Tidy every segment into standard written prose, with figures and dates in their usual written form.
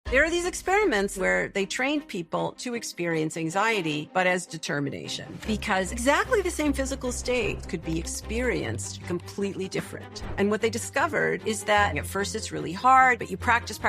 There are these experiments where they trained people to experience anxiety, but as determination, because exactly the same physical state could be experienced completely different. And what they discovered is that at first it's really hard, but you practice,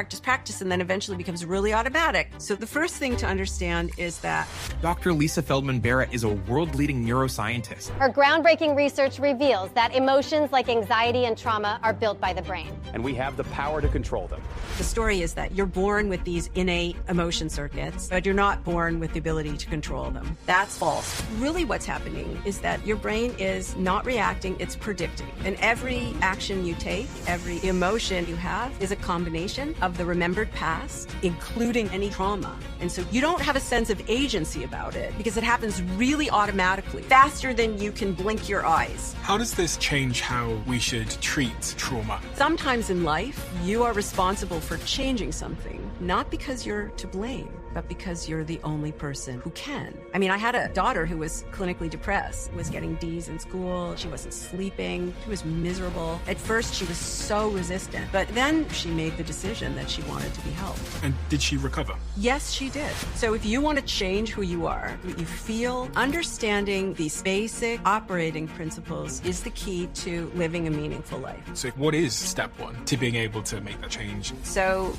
and then eventually becomes really automatic. So the first thing to understand is that Dr. Lisa Feldman Barrett is a world-leading neuroscientist. Her groundbreaking research reveals that emotions like anxiety and trauma are built by the brain. And we have the power to control them. the story is that you're born with these innate emotion circuits, but you're not born with the ability to control them. That's false. Really what's happening is that your brain is not reacting, it's predicting. And every action you take, every emotion you have is a combination of the remembered past, including any trauma. And so you don't have a sense of agency about it because it happens really automatically, faster than you can blink your eyes. How does this change how we should treat trauma? Sometimes in life, you are responsible for changing something, not because you're to blame, but because you're the only person who can. I mean, I had a daughter who was clinically depressed, was getting D's in school, she wasn't sleeping, she was miserable. At first, she was so resistant, but then she made the decision that she wanted to be helped. And did she recover? Yes, she did. So if you want to change who you are, what you feel, understanding these basic operating principles is the key to living a meaningful life. So what is step one to being able to make that change? So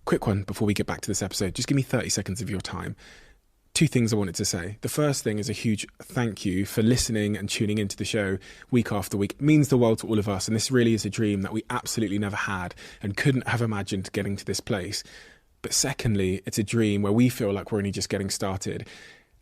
quick one before we get back to this episode. Just give me 30 seconds of your time. Two things I wanted to say. The first thing is a huge thank you for listening and tuning into the show week after week. It means the world to all of us, and this really is a dream that we absolutely never had and couldn't have imagined getting to this place. But secondly, it's a dream where we feel like we're only just getting started.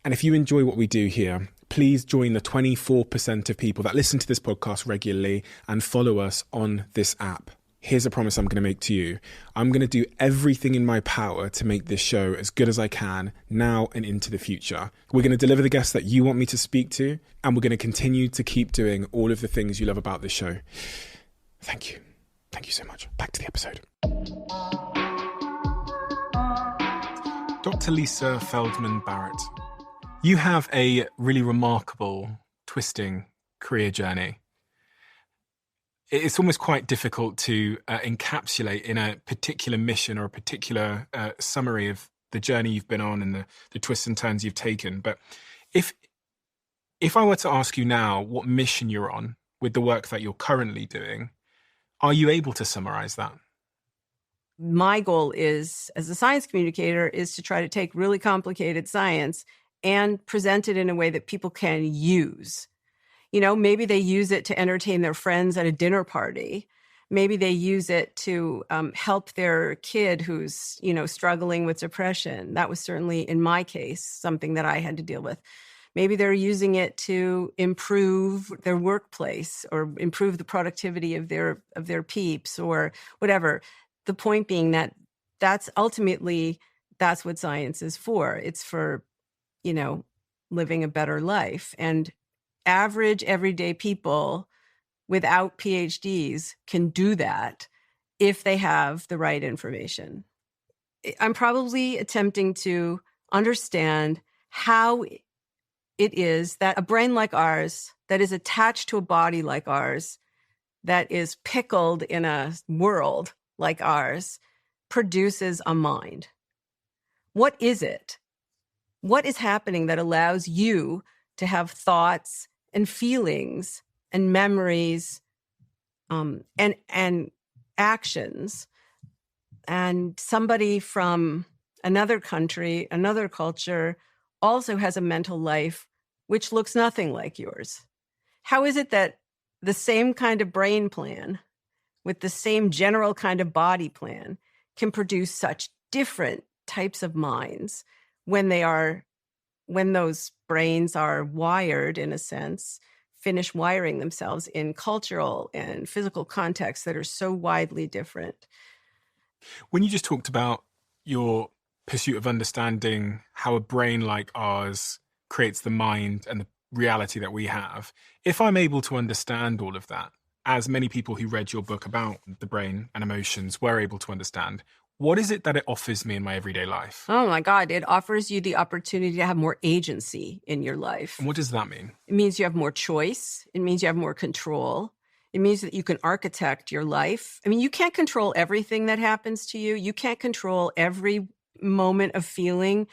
And if you enjoy what we do here, please join the 24% of people that listen to this podcast regularly and follow us on this app. Here's a promise I'm going to make to you. I'm going to do everything in my power to make this show as good as I can now and into the future. We're going to deliver the guests that you want me to speak to, and we're going to continue to keep doing all of the things you love about this show. Thank you. Thank you so much. Back to the episode. Dr. Lisa Feldman Barrett, you have a really remarkable, twisting career journey. It's almost quite difficult to encapsulate in a particular mission or a particular summary of the journey you've been on and the twists and turns you've taken. But if I were to ask you now what mission you're on with the work that you're currently doing, are you able to summarize that? my goal is, as a science communicator, is to try to take really complicated science and present it in a way that people can use. You know, maybe they use it to entertain their friends at a dinner party. Maybe they use it to help their kid who's, you know, struggling with depression. That was certainly, in my case, something that I had to deal with. Maybe they're using it to improve their workplace or improve the productivity of their peeps or whatever. The point being that that's what science is for. It's for, you know, living a better life. And average, everyday people without PhDs can do that if they have the right information. I'm probably attempting to understand how it is that a brain like ours, that is attached to a body like ours, that is pickled in a world like ours, produces a mind. What is it? What is happening that allows you to have thoughts and feelings and memories and actions? And somebody from another country, another culture, also has a mental life which looks nothing like yours. How is it that the same kind of brain plan with the same general kind of body plan can produce such different types of minds when those brains are wired, in a sense, finish wiring themselves in cultural and physical contexts that are so widely different? When you just talked about your pursuit of understanding how a brain like ours creates the mind and the reality that we have, if I'm able to understand all of that, as many people who read your book about the brain and emotions were able to understand, what is it that it offers me in my everyday life? Oh my God, it offers you the opportunity to have more agency in your life. And what does that mean? It means you have more choice. It means you have more control. It means that you can architect your life. I mean, you can't control everything that happens to you. You can't control every moment of feeling.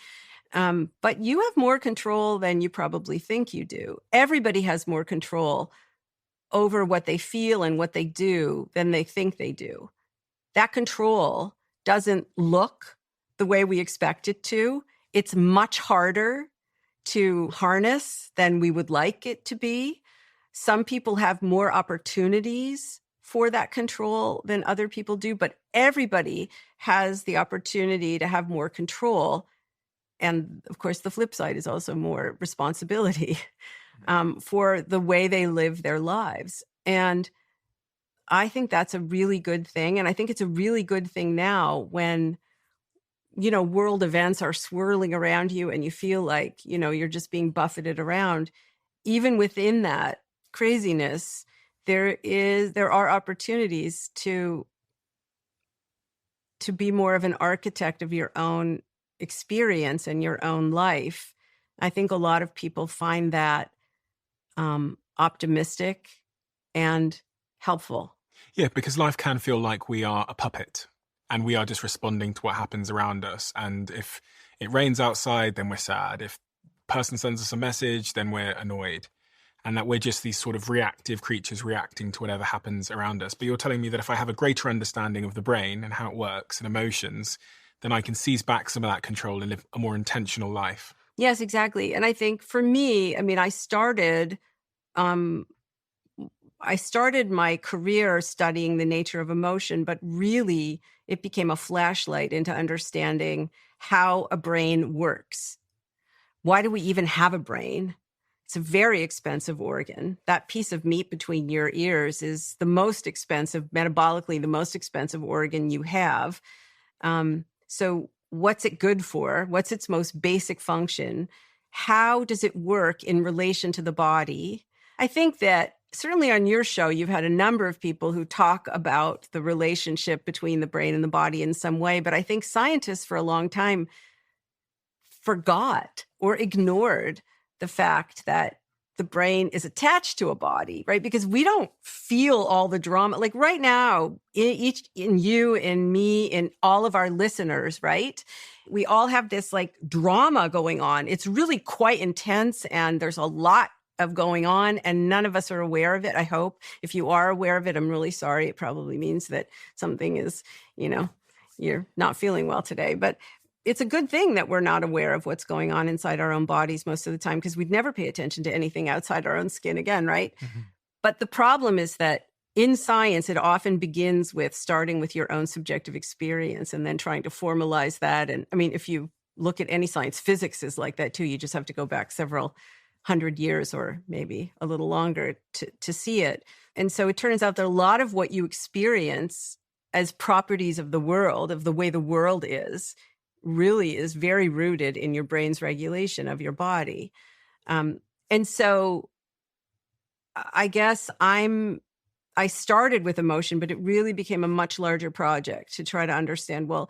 But you have more control than you probably think you do. Everybody has more control over what they feel and what they do than they think they do. That control doesn't look the way we expect it to. It's much harder to harness than we would like it to be. Some people have more opportunities for that control than other people do, but everybody has the opportunity to have more control. And of course, the flip side is also more responsibility for the way they live their lives. And I think that's a really good thing. And I think it's a really good thing now when, world events are swirling around you and you feel like, you're just being buffeted around. Even within that craziness, there are opportunities to be more of an architect of your own experience and your own life. I think a lot of people find that optimistic and helpful. Yeah, because life can feel like we are a puppet and we are just responding to what happens around us. And if it rains outside, then we're sad. If a person sends us a message, then we're annoyed. And that we're just these sort of reactive creatures reacting to whatever happens around us. But you're telling me that if I have a greater understanding of the brain and how it works and emotions, then I can seize back some of that control and live a more intentional life. Yes, exactly. And I think for me, I started my career studying the nature of emotion, but really it became a flashlight into understanding how a brain works. Why do we even have a brain? It's a very expensive organ. That piece of meat between your ears is the most expensive, metabolically, the most expensive organ you have. So what's it good for? What's its most basic function? How does it work in relation to the body? I think that certainly on your show, you've had a number of people who talk about the relationship between the brain and the body in some way. But I think scientists for a long time forgot or ignored the fact that the brain is attached to a body, right? Because we don't feel all the drama. Like right now, in you, in me, in all of our listeners, right? We all have this like drama going on. It's really quite intense and there's a lot of going on and none of us are aware of it, I hope. If you are aware of it, I'm really sorry. It probably means that something is, you're not feeling well today. But it's a good thing that we're not aware of what's going on inside our own bodies most of the time because we'd never pay attention to anything outside our own skin again, right? Mm-hmm. But the problem is that in science, it often begins with starting with your own subjective experience and then trying to formalize that. And if you look at any science, physics is like that too. You just have to go back several hundred years or maybe a little longer to see it. And so it turns out that a lot of what you experience as properties of the world, of the way the world is, really is very rooted in your brain's regulation of your body. And so I guess I started with emotion, but it really became a much larger project to try to understand, well,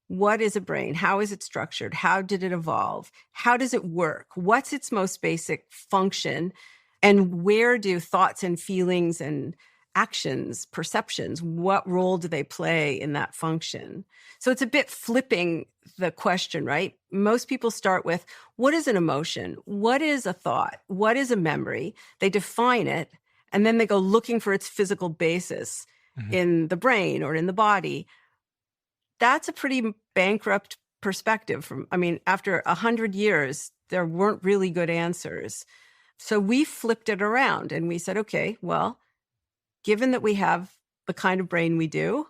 what is a brain? How is it structured? How did it evolve? How does it work? What's its most basic function? And where do thoughts and feelings and actions, perceptions, what role do they play in that function? So it's a bit flipping the question, right? Most people start with, what is an emotion? What is a thought? What is a memory? They define it, and then they go looking for its physical basis in the brain or in the body. That's a pretty bankrupt perspective. After 100 years, there weren't really good answers. So we flipped it around and we said, okay, well, given that we have the kind of brain we do,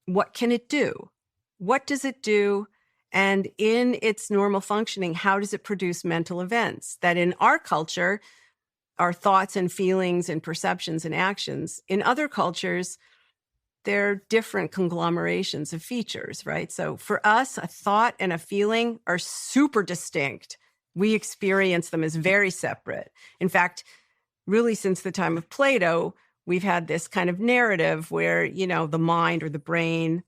what can it do? What does it do? And in its normal functioning, how does it produce mental events that in our culture are thoughts and feelings and perceptions and actions? In other cultures, they're different conglomerations of features, right? So for us, a thought and a feeling are super distinct. We experience them as very separate. In fact, really since the time of Plato, we've had this kind of narrative where, the mind or the brain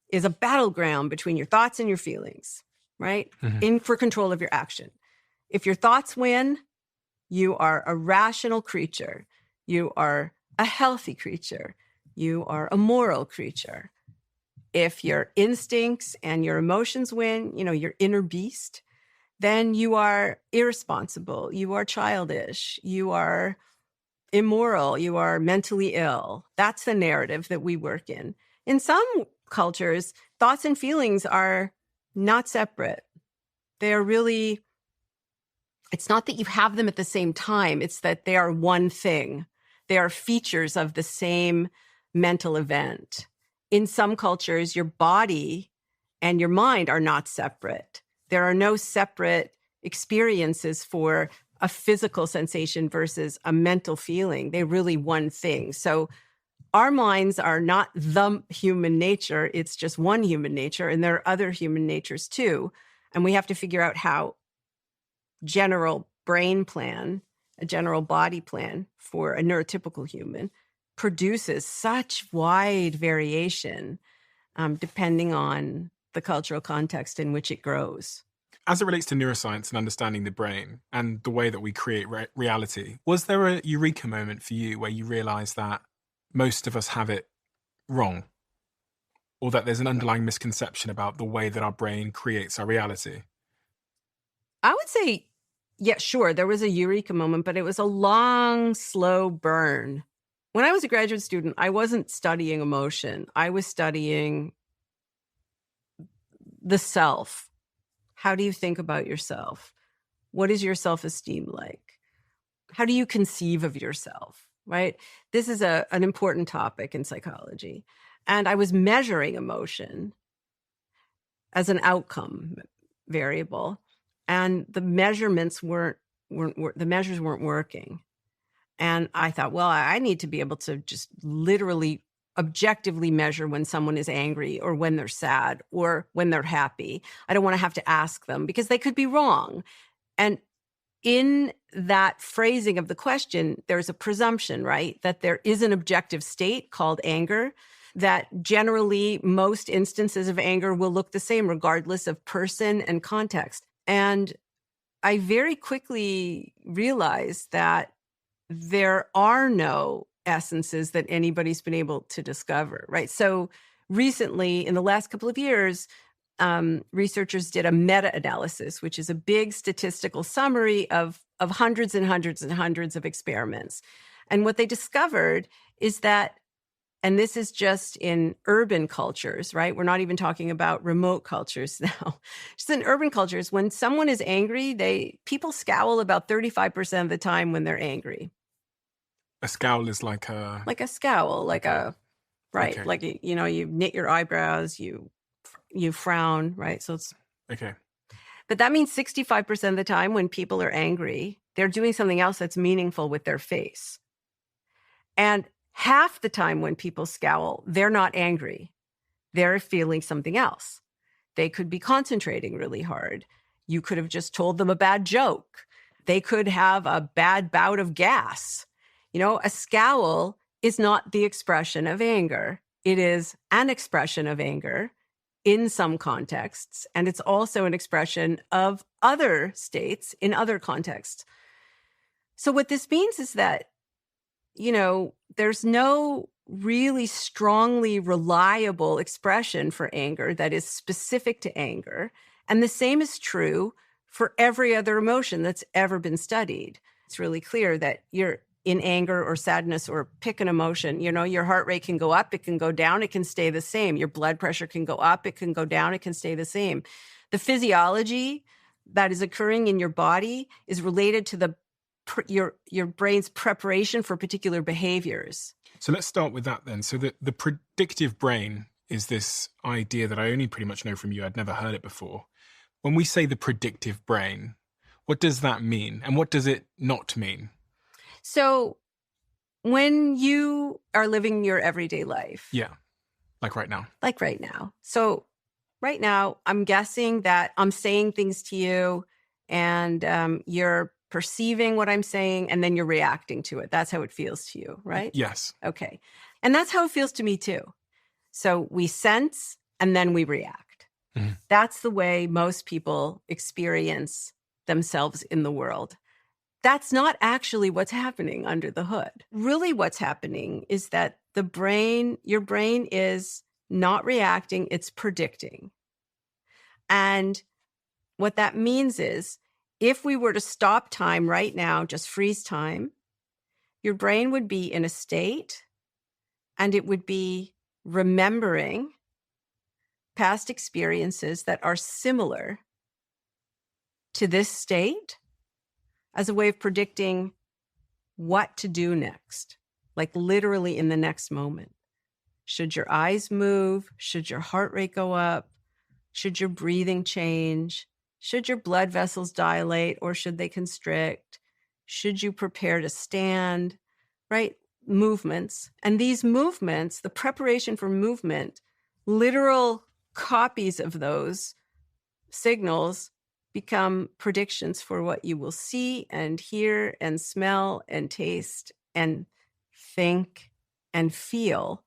is a battleground between your thoughts and your feelings, right? Mm-hmm. For control of your action. If your thoughts win, you are a rational creature. You are a healthy creature. You are a moral creature. If your instincts and your emotions win, your inner beast, then you are irresponsible. You are childish. You are immoral. You are mentally ill. That's the narrative that we work in. In some cultures, thoughts and feelings are not separate. They are really, it's not that you have them at the same time. It's that they are one thing. They are features of the same mental event. In some cultures, your body and your mind are not separate. There are no separate experiences for a physical sensation versus a mental feeling. They're really one thing. So our minds are not the human nature. It's just one human nature, and there are other human natures too. And we have to figure out how general brain plan, a general body plan for a neurotypical human produces such wide variation depending on the cultural context in which it grows. As it relates to neuroscience and understanding the brain and the way that we create reality, was there a eureka moment for you where you realized that most of us have it wrong, or that there's an underlying misconception about the way that our brain creates our reality? I would say, yeah, sure, there was a eureka moment, but it was a long, slow burn. When I was a graduate student, I wasn't studying emotion. I was studying the self. How do you think about yourself? What is your self-esteem like? How do you conceive of yourself, right? This is an important topic in psychology. And I was measuring emotion as an outcome variable. And the measurements weren't working. And I thought, well, I need to be able to just literally objectively measure when someone is angry or when they're sad or when they're happy. I don't want to have to ask them because they could be wrong. And in that phrasing of the question, there's a presumption, right, that there is an objective state called anger, that generally most instances of anger will look the same regardless of person and context. And I very quickly realized that there are no essences that anybody's been able to discover, right? So recently, in the last couple of years, researchers did a meta-analysis, which is a big statistical summary of hundreds and hundreds and hundreds of experiments. And what they discovered is that, and this is just in urban cultures, right? We're not even talking about remote cultures now. Just in urban cultures, when someone is angry, people scowl about 35% of the time when they're angry. A scowl is like a... Like a scowl, like a, right. Okay. Like, you knit your eyebrows, you frown, right? So it's... Okay. But that means 65% of the time when people are angry, they're doing something else that's meaningful with their face. And half the time when people scowl, they're not angry. They're feeling something else. They could be concentrating really hard. You could have just told them a bad joke. They could have a bad bout of gas. A scowl is not the expression of anger. It is an expression of anger in some contexts, and it's also an expression of other states in other contexts. So what this means is that, there's no really strongly reliable expression for anger that is specific to anger. And the same is true for every other emotion that's ever been studied. It's really clear that you're in anger or sadness or pick an emotion, your heart rate can go up, it can go down, it can stay the same. Your blood pressure can go up, it can go down, it can stay the same. The physiology that is occurring in your body is related to your brain's preparation for particular behaviors. So let's start with that then. So the predictive brain is this idea that I only pretty much know from you. I'd never heard it before. When we say the predictive brain, what does that mean? And what does it not mean? So when you are living your everyday life. Yeah. Like right now. So right now, I'm guessing that I'm saying things to you and you're perceiving what I'm saying and then you're reacting to it. That's how it feels to you, right? Yes. Okay. And that's how it feels to me too. So we sense and then we react. Mm-hmm. That's the way most people experience themselves in the world. that's not actually what's happening under the hood. Really what's happening is that your brain is not reacting, it's predicting. And what that means is if we were to stop time right now, just freeze time, your brain would be in a state and it would be remembering past experiences that are similar to this state as a way of predicting what to do next, like literally in the next moment. Should your eyes move? Should your heart rate go up? Should your breathing change? Should your blood vessels dilate or should they constrict? Should you prepare to stand? Right? Movements. And these movements, the preparation for movement, literal copies of those signals become predictions for what you will see and hear and smell and taste and think and feel.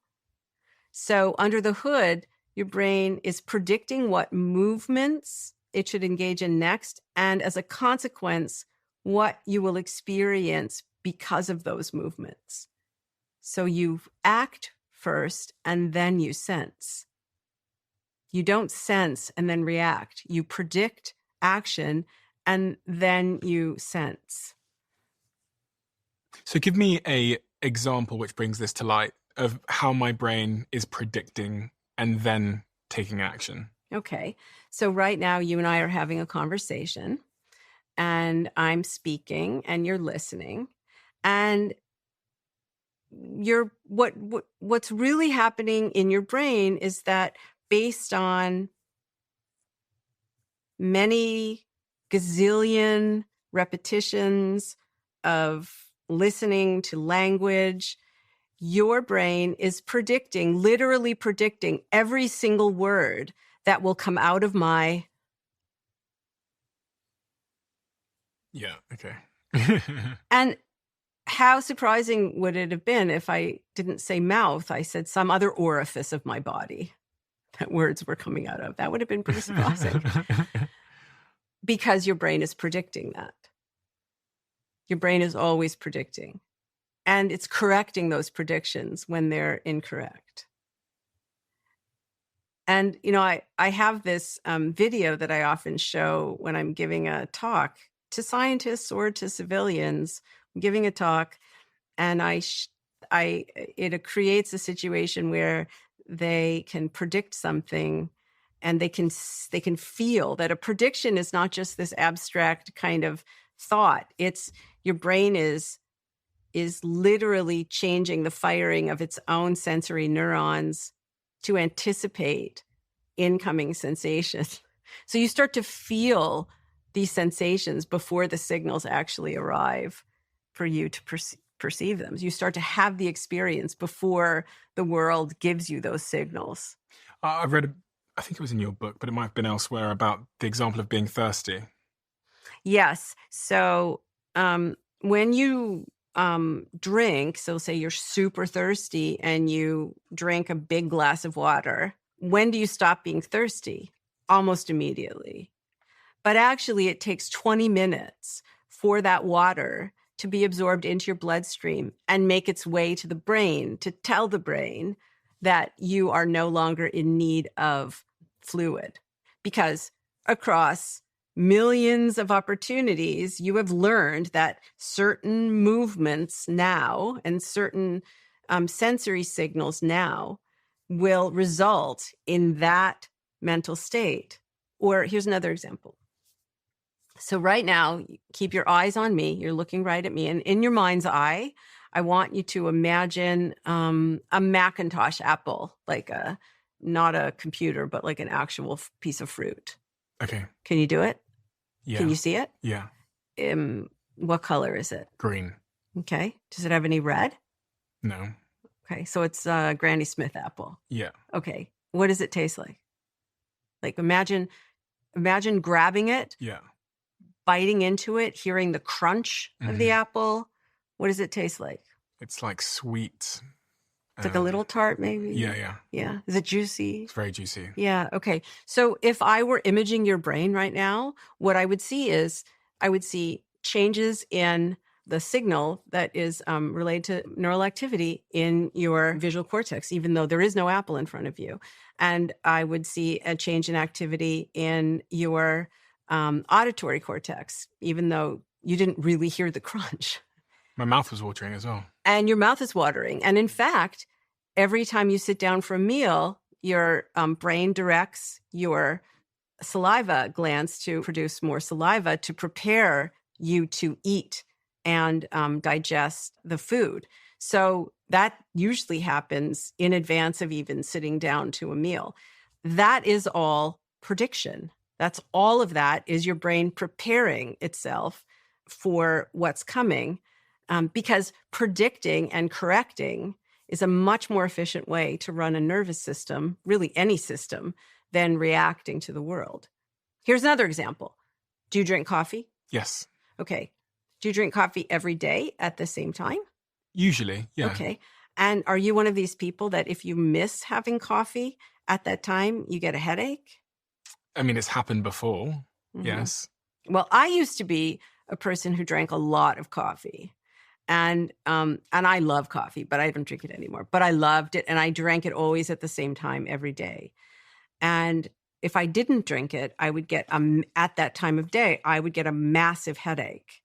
So under the hood, your brain is predicting what movements it should engage in next, and as a consequence, what you will experience because of those movements. So you act first and then you sense. You don't sense and then react. You predict action and then you sense. So give me an example which brings this to light of how my brain is predicting and then taking action. Okay. So right now you and I are having a conversation and I'm speaking and you're listening, and what's really happening in your brain is that based on many gazillion repetitions of listening to language, your brain is predicting, literally predicting every single word that will come out of my... Yeah, okay. And how surprising would it have been if I didn't say mouth, I said some other orifice of my body that words were coming out of? That would have been pretty surprising. Because your brain is predicting that. Your brain is always predicting. And it's correcting those predictions when they're incorrect. And, you know, I have this video that I often show when I'm giving a talk to scientists or to civilians. I'm giving a talk, and it creates a situation where they can predict something, and they can feel that a prediction is not just this abstract kind of thought. It's your brain is literally changing the firing of its own sensory neurons to anticipate incoming sensations. So you start to feel these sensations before the signals actually arrive for you to perceive them. You start to have the experience before the world gives you those signals. I read, I think it was in your book, but it might have been elsewhere, about the example of being thirsty. Yes. So when you drink, so say you're super thirsty and you drink a big glass of water, when do you stop being thirsty? Almost immediately. But actually it takes 20 minutes for that water to be absorbed into your bloodstream and make its way to the brain to tell the brain that you are no longer in need of fluid. Because across millions of opportunities, you have learned that certain movements now and certain sensory signals now will result in that mental state. Or here's another example. So right now, keep your eyes on me. You're looking right at me. And in your mind's eye, I want you to imagine a Macintosh apple, like not a computer, but like an actual piece of fruit. Okay. Can you do it? Yeah. Can you see it? Yeah. What color is it? Green. Okay. Does it have any red? No. Okay. So it's a Granny Smith apple. Yeah. Okay. What does it taste like? Like imagine grabbing it. Yeah. Biting into it, hearing the crunch of the apple. What does it taste like? It's like sweet. It's like a little tart, maybe? Yeah. Yeah. Is it juicy? It's very juicy. Yeah. Okay. So if I were imaging your brain right now, what I would see is I would see changes in the signal that is related to neural activity in your visual cortex, even though there is no apple in front of you. And I would see a change in activity in your auditory cortex, even though you didn't really hear the crunch. My mouth was watering as well. And your mouth is watering. And in fact, every time you sit down for a meal, your brain directs your saliva glands to produce more saliva to prepare you to eat and digest the food. So that usually happens in advance of even sitting down to a meal. That is all prediction. That's all of that is your brain preparing itself for what's coming, because predicting and correcting is a much more efficient way to run a nervous system, really any system, than reacting to the world. Here's another example. Do you drink coffee? Yes. Okay. Do you drink coffee every day at the same time? Usually, yeah. Okay. And are you one of these people that if you miss having coffee at that time, you get a headache? I mean, it's happened before. Yes. Well, I used to be a person who drank a lot of coffee. And I love coffee, but I don't drink it anymore. But I loved it, and I drank it always at the same time every day. And if I didn't drink it, I would get, at that time of day, I would get a massive headache.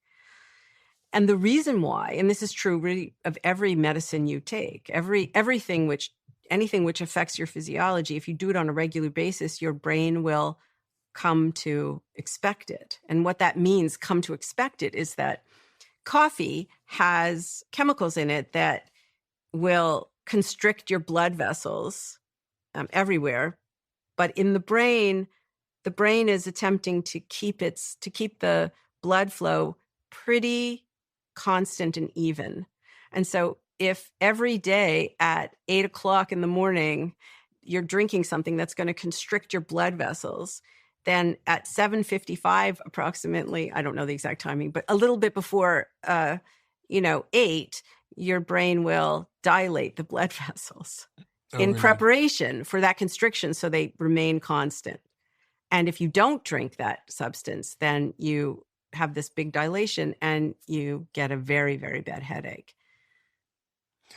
And the reason why, and this is true really of every medicine you take, anything which affects your physiology, if you do it on a regular basis, your brain will come to expect it. And what that means, come to expect it, is that coffee has chemicals in it that will constrict your blood vessels everywhere. But in the brain is attempting to keep the blood flow pretty constant and even. And so if every day at 8 o'clock in the morning, you're drinking something that's going to constrict your blood vessels, then at 7:55 approximately, I don't know the exact timing, but a little bit before, 8, your brain will dilate the blood vessels in preparation for that constriction so they remain constant. And if you don't drink that substance, then you have this big dilation and you get a very, very bad headache.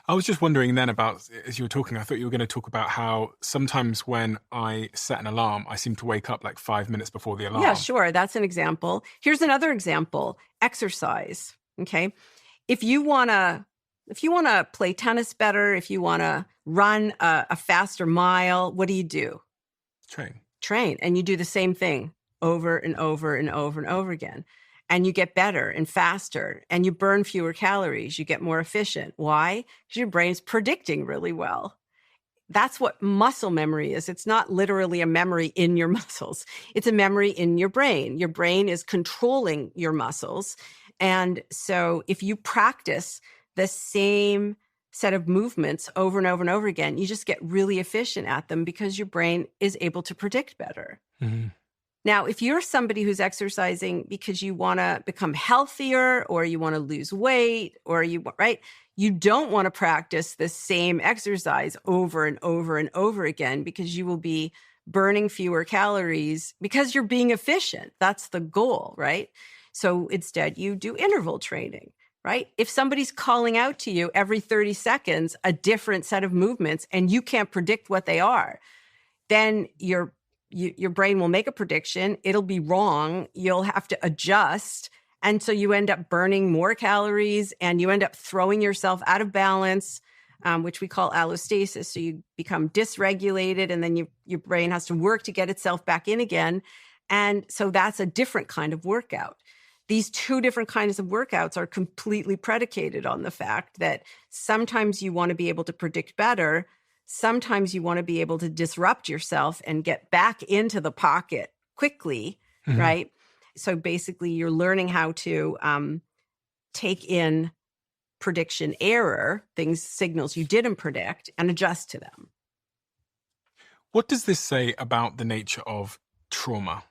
I was just wondering then about, as you were talking, I thought you were going to talk about how sometimes when I set an alarm, I seem to wake up like 5 minutes before the alarm. Yeah, sure. That's an example. Here's another example. Exercise. Okay. If you want to play tennis better, if you want to run a faster mile, what do? Train. And you do the same thing over and over and over and over again. And you get better and faster, and you burn fewer calories. You get more efficient. Why? Because your brain's predicting really well. That's what muscle memory is. It's not literally a memory in your muscles. It's a memory in your brain. Your brain is controlling your muscles. And so if you practice the same set of movements over and over and over again, you just get really efficient at them because your brain is able to predict better. Mm-hmm. Now, if you're somebody who's exercising because you want to become healthier or you want to lose weight or you don't want to practice the same exercise over and over and over again because you will be burning fewer calories because you're being efficient. That's the goal, right? So instead you do interval training, right? If somebody's calling out to you every 30 seconds, a different set of movements, and you can't predict what they are, then your brain will make a prediction. It'll be wrong. You'll have to adjust. And so you end up burning more calories and you end up throwing yourself out of balance, which we call allostasis. So you become dysregulated and then your brain has to work to get itself back in again. And so that's a different kind of workout. These two different kinds of workouts are completely predicated on the fact that sometimes you want to be able to predict better. Sometimes you want to be able to disrupt yourself and get back into the pocket quickly, right? So basically, you're learning how to take in prediction error, signals you didn't predict, and adjust to them. What does this say about the nature of trauma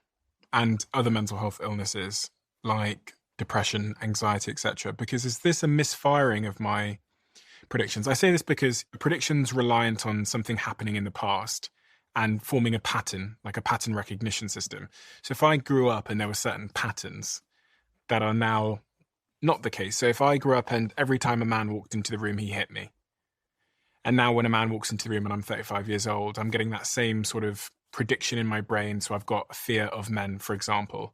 and other mental health illnesses like depression, anxiety, etc.? Because is this a misfiring of my predictions? I say this because predictions reliant on something happening in the past and forming a pattern, like a pattern recognition system. So if I grew up and there were certain patterns, that are now not the case. So if I grew up and every time a man walked into the room, he hit me. And now when a man walks into the room and I'm 35 years old, I'm getting that same sort of prediction in my brain. So I've got a fear of men, for example.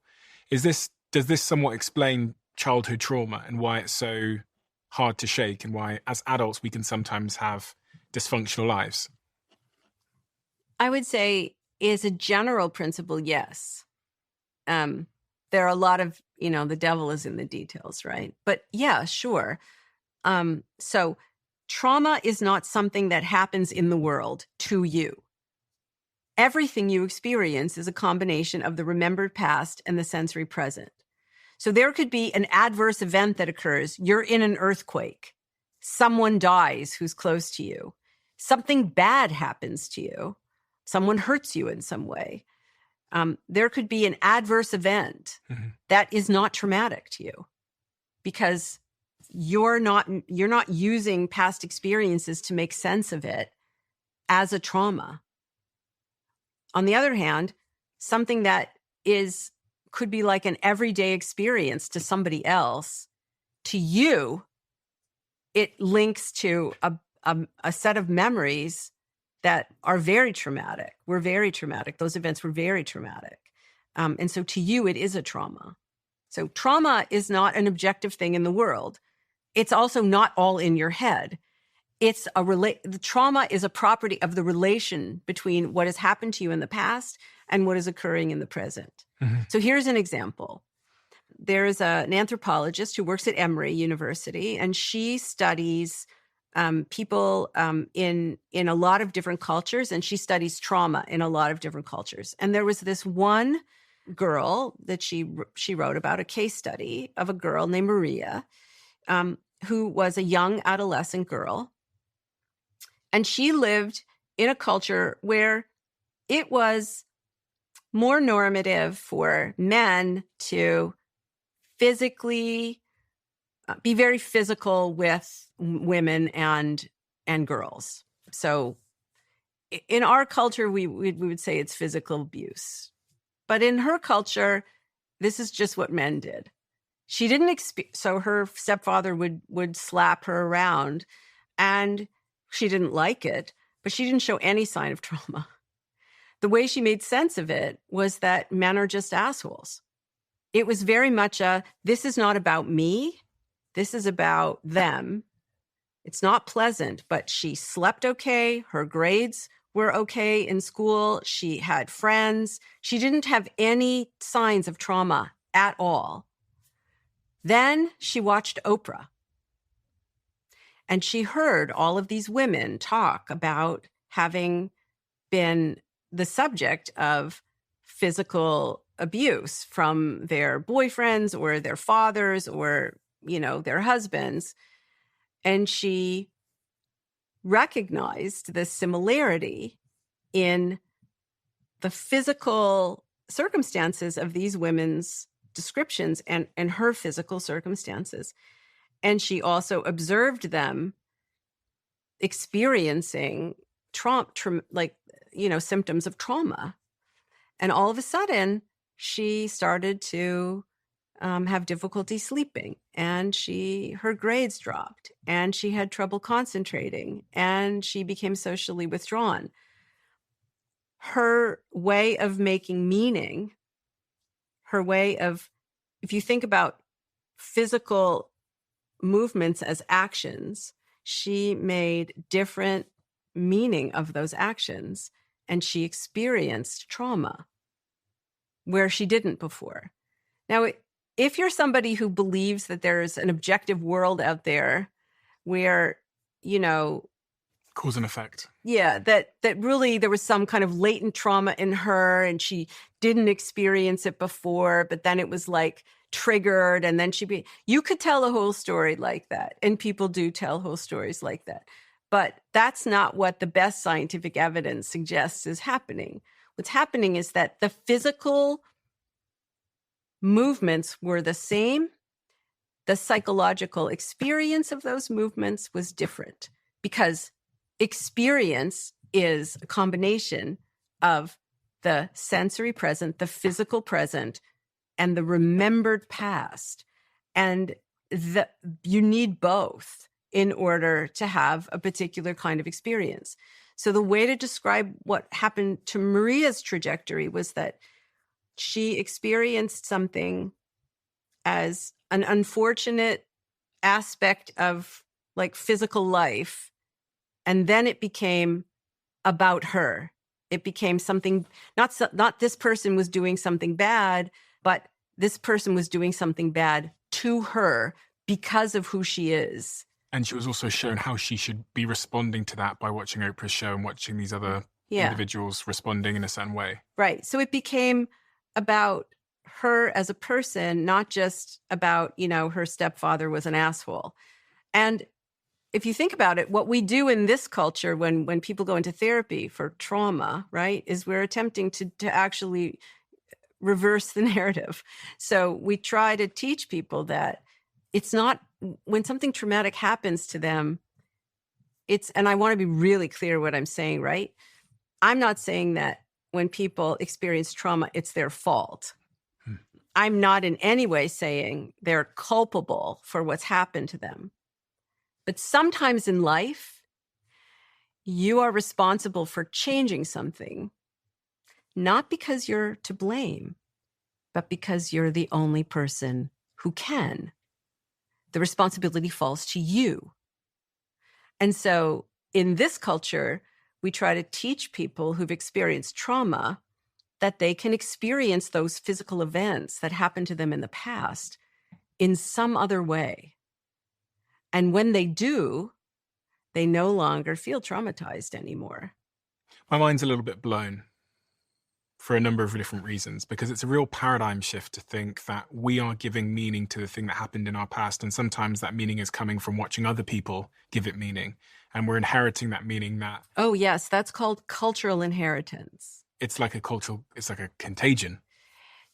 Does this somewhat explain childhood trauma and why it's so hard to shake and why as adults we can sometimes have dysfunctional lives? I would say as a general principle, yes. There are a lot of, the devil is in the details, right? But yeah, sure. So trauma is not something that happens in the world to you. Everything you experience is a combination of the remembered past and the sensory present. So there could be an adverse event that occurs. You're in an earthquake. Someone dies who's close to you. Something bad happens to you. Someone hurts you in some way. There could be an adverse event that is not traumatic to you because you're not using past experiences to make sense of it as a trauma. On the other hand, something that could be like an everyday experience to somebody else, to you, it links to a set of memories that are very traumatic. Were very traumatic. Those events were very traumatic. And so to you, it is a trauma. So trauma is not an objective thing in the world. It's also not all in your head. The trauma is a property of the relation between what has happened to you in the past and what is occurring in the present. Mm-hmm. So here's an example. There's an anthropologist who works at Emory University, and she studies people in a lot of different cultures, and she studies trauma in a lot of different cultures. And there was this one girl that she wrote about, a case study of a girl named Maria, who was a young adolescent girl. And she lived in a culture where it was more normative for men to physically be very physical with women and girls. So in our culture, we would say it's physical abuse. But in her culture, this is just what men did. She didn't so her stepfather would slap her around, and she didn't like it, but she didn't show any sign of trauma. The way she made sense of it was that men are just assholes. It was very much this is not about me. This is about them. It's not pleasant, but she slept okay. Her grades were okay in school. She had friends. She didn't have any signs of trauma at all. Then she watched Oprah. And she heard all of these women talk about having been the subject of physical abuse from their boyfriends or their fathers or, their husbands. And she recognized the similarity in the physical circumstances of these women's descriptions and her physical circumstances. And she also observed them experiencing symptoms of trauma. And all of a sudden, she started to have difficulty sleeping, and her grades dropped, and she had trouble concentrating, and she became socially withdrawn. Her way of making meaning, if you think about physical movements as actions, she made different meaning of those actions, and she experienced trauma where she didn't before. Now, if you're somebody who believes that there's an objective world out there where, cause and effect. Yeah, that really there was some kind of latent trauma in her and she didn't experience it before, but then it was like triggered and then you could tell a whole story like that. And people do tell whole stories like that. But that's not what the best scientific evidence suggests is happening. What's happening is that the physical movements were the same. The psychological experience of those movements was different because experience is a combination of the sensory present, the physical present, and the remembered past. And you need both in order to have a particular kind of experience. So the way to describe what happened to Maria's trajectory was that she experienced something as an unfortunate aspect of like physical life. And then it became about her. It became something, not this person was doing something bad, but this person was doing something bad to her because of who she is. And she was also shown how she should be responding to that by watching Oprah's show and watching these other individuals responding in a certain way. Right. So it became about her as a person, not just about, her stepfather was an asshole. And if you think about it, what we do in this culture when people go into therapy for trauma, right, is we're attempting to actually reverse the narrative. So we try to teach people that it's not, when something traumatic happens to them, and I want to be really clear what I'm saying, right? I'm not saying that when people experience trauma, it's their fault. I'm not in any way saying they're culpable for what's happened to them. But sometimes in life, you are responsible for changing something, not because you're to blame, but because you're the only person who can. The responsibility falls to you. And so in this culture, we try to teach people who've experienced trauma that they can experience those physical events that happened to them in the past in some other way. And when they do, they no longer feel traumatized anymore. My mind's a little bit blown for a number of different reasons, because it's a real paradigm shift to think that we are giving meaning to the thing that happened in our past. And sometimes that meaning is coming from watching other people give it meaning. And we're inheriting that meaning that... Oh, yes, that's called cultural inheritance. It's like a contagion.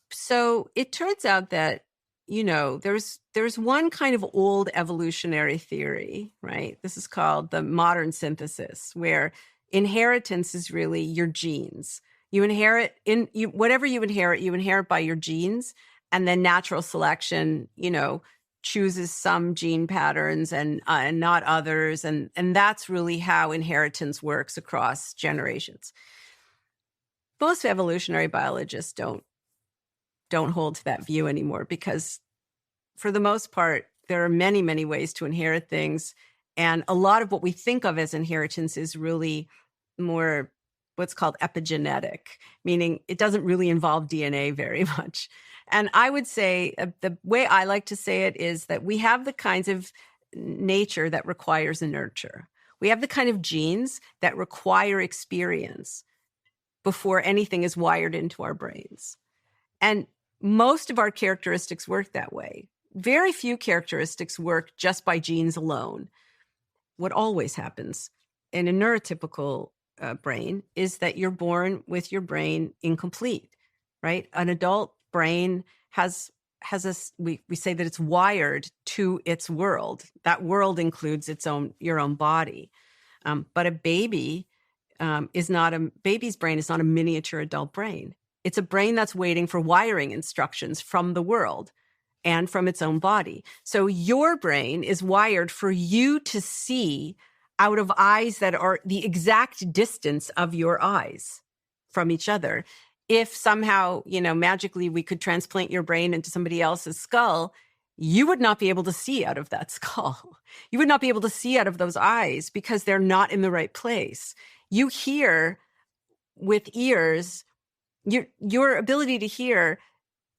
So it turns out that, there's one kind of old evolutionary theory, right? This is called the modern synthesis, where inheritance is really your genes. You inherit whatever you inherit by your genes, and then natural selection, chooses some gene patterns and not others, and that's really how inheritance works across generations. Most evolutionary biologists don't hold to that view anymore, because for the most part, there are many, many ways to inherit things. And a lot of what we think of as inheritance is really more what's called epigenetic, meaning it doesn't really involve DNA very much. And I would say the way I like to say it is that we have the kinds of nature that requires a nurture. We have the kind of genes that require experience before anything is wired into our brains. And most of our characteristics work that way. Very few characteristics work just by genes alone. What always happens in a neurotypical brain is that you're born with your brain incomplete, right? An adult brain has we say that it's wired to its world. That world includes your own body. But a baby's brain is not a miniature adult brain. It's a brain that's waiting for wiring instructions from the world and from its own body. So your brain is wired for you to see out of eyes that are the exact distance of your eyes from each other. If somehow, magically we could transplant your brain into somebody else's skull, you would not be able to see out of that skull. You would not be able to see out of those eyes because they're not in the right place. You hear with ears. Your ability to hear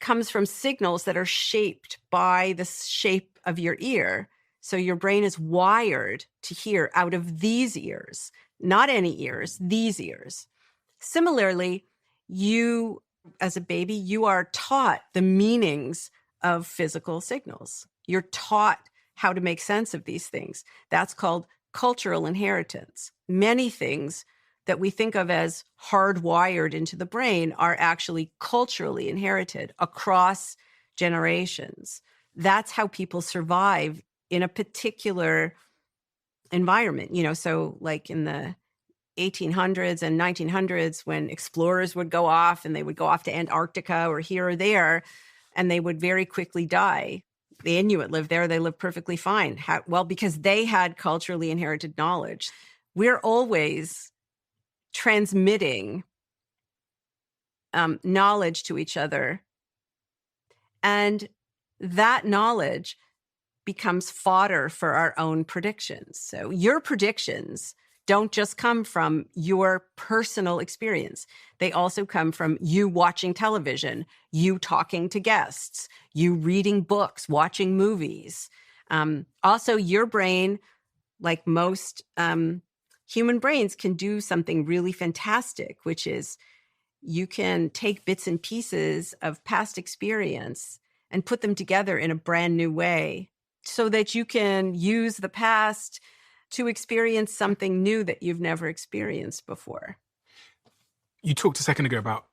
comes from signals that are shaped by the shape of your ear. So your brain is wired to hear out of these ears, not any ears, these ears. Similarly, you, as a baby, you are taught the meanings of physical signals. You're taught how to make sense of these things. That's called cultural inheritance. Many things that we think of as hardwired into the brain are actually culturally inherited across generations. That's how people survive in a particular environment. So like in the 1800s and 1900s, when explorers would go off and they would go off to Antarctica or here or there, and they would very quickly die. the Inuit live there. They live perfectly fine. Well, because they had culturally inherited knowledge. We're always transmitting knowledge to each other. And that knowledge becomes fodder for our own predictions. So your predictions don't just come from your personal experience. They also come from you watching television, you talking to guests, you reading books, watching movies. Also, your brain, like most human brains, can do something really fantastic, which is you can take bits and pieces of past experience and put them together in a brand new way so that you can use the past to experience something new that you've never experienced before. You talked a second ago about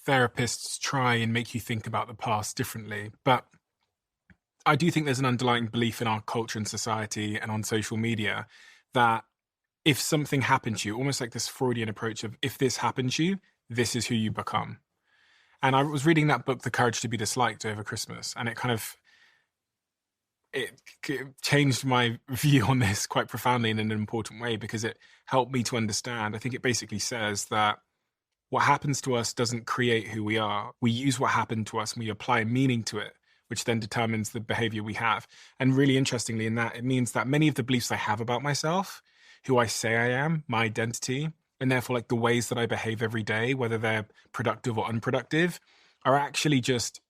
therapists try and make you think about the past differently, but I do think there's an underlying belief in our culture and society and on social media that if something happened to you, almost like this Freudian approach of if this happened to you, this is who you become. And I was reading that book, The Courage to be Disliked, over Christmas, and it changed my view on this quite profoundly in an important way, because it helped me to understand. I think it basically says that what happens to us doesn't create who we are. We use what happened to us and we apply meaning to it, which then determines the behavior we have. And really interestingly in that, it means that many of the beliefs I have about myself, who I say I am, my identity, and therefore like the ways that I behave every day, whether they're productive or unproductive, are actually just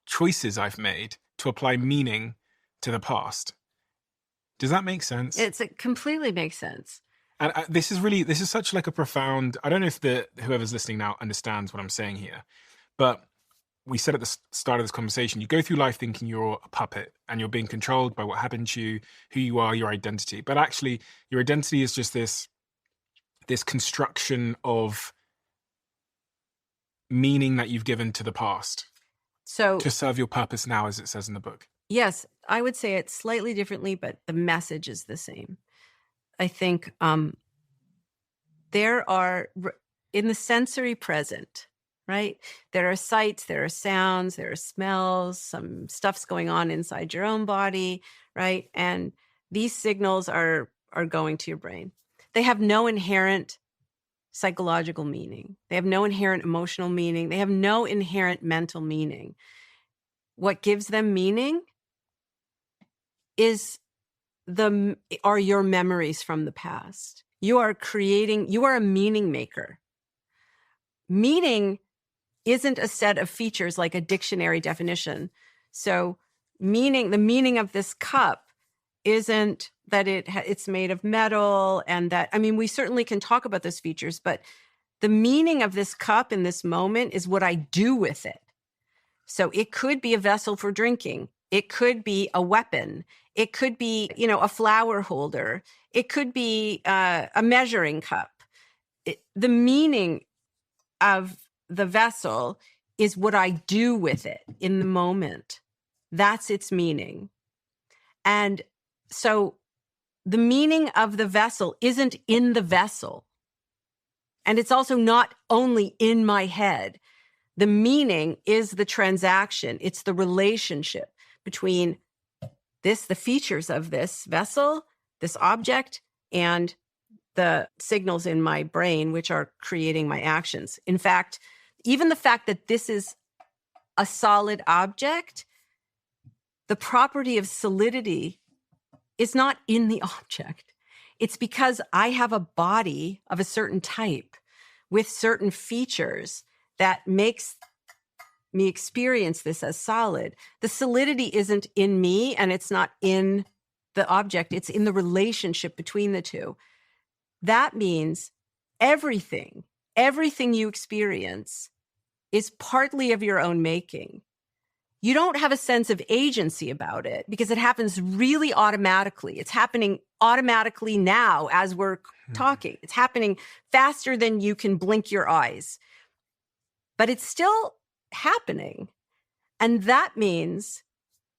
choices I've made to apply meaning to the past. Does that make sense? It completely makes sense. And this is such like a profound, I don't know if whoever's listening now understands what I'm saying here, but we said at the start of this conversation, you go through life thinking you're a puppet and you're being controlled by what happened to you, who you are, your identity. But actually your identity is just this construction of meaning that you've given to the past. So to serve your purpose now, as it says in the book. Yes, I would say it slightly differently, but the message is the same. I think there are, in the sensory present, right? There are sights, there are sounds, there are smells, some stuff's going on inside your own body, right? And these signals are going to your brain. They have no inherent psychological meaning. They have no inherent emotional meaning. They have no inherent mental meaning. What gives them meaning are your memories from the past. You are a meaning maker. Meaning isn't a set of features like a dictionary definition. So the meaning of this cup isn't that it's made of metal and that, I mean, we certainly can talk about those features, but the meaning of this cup in this moment is what I do with it. So it could be a vessel for drinking. It could be a weapon. It could be, a flower holder. It could be a measuring cup. The meaning of the vessel is what I do with it in the moment. That's its meaning. And so the meaning of the vessel isn't in the vessel. And it's also not only in my head. The meaning is the transaction. It's the relationship between the features of this vessel, this object, and the signals in my brain, which are creating my actions. In fact, even the fact that this is a solid object, the property of solidity is not in the object. It's because I have a body of a certain type with certain features that makes me experience this as solid. The solidity isn't in me and it's not in the object. It's in the relationship between the two. That means everything you experience is partly of your own making. You don't have a sense of agency about it because it happens really automatically. It's happening automatically now as we're talking. It's happening faster than you can blink your eyes. But it's still happening. And that means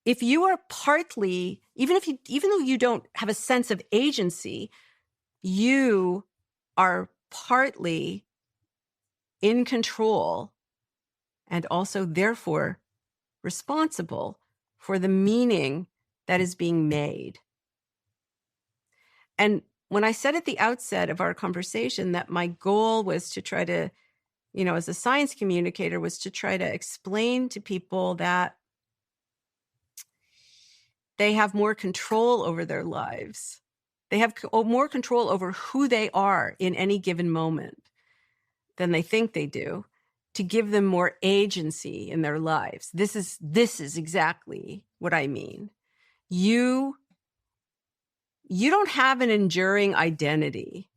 if you are partly, even though you don't have a sense of agency, you are partly in control and also therefore responsible for the meaning that is being made. And when I said at the outset of our conversation that my goal was to try to, as a science communicator, was to try to explain to people that they have more control over their lives. They have more control over who they are in any given moment than they think they do, to give them more agency in their lives. This is exactly what I mean. You don't have an enduring identity.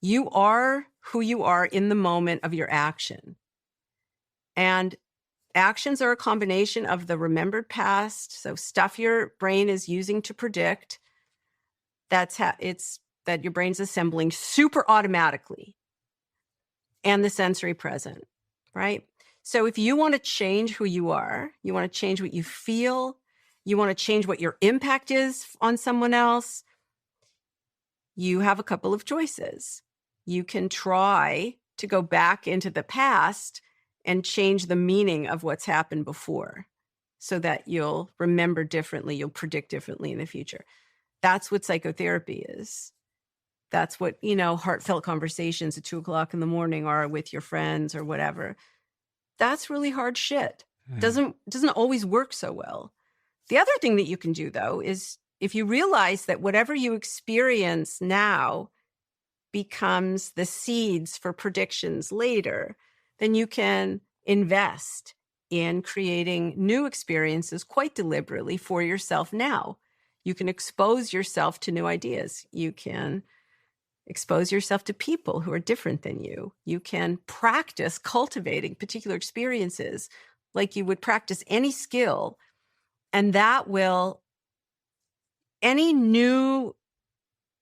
You are who you are in the moment of your action. And actions are a combination of the remembered past, so stuff your brain is using to predict. That your brain's assembling super automatically, and the sensory present, right? So if you want to change who you are, you want to change what you feel, you want to change what your impact is on someone else, you have a couple of choices. You can try to go back into the past and change the meaning of what's happened before so that you'll remember differently, you'll predict differently in the future. That's what psychotherapy is. That's what, heartfelt conversations at 2:00 in the morning are with your friends or whatever. That's really hard shit. Doesn't always work so well. The other thing that you can do, though, is if you realize that whatever you experience now becomes the seeds for predictions later, then you can invest in creating new experiences quite deliberately for yourself now. You can expose yourself to new ideas. You can expose yourself to people who are different than you. You can practice cultivating particular experiences like you would practice any skill. And that will, any new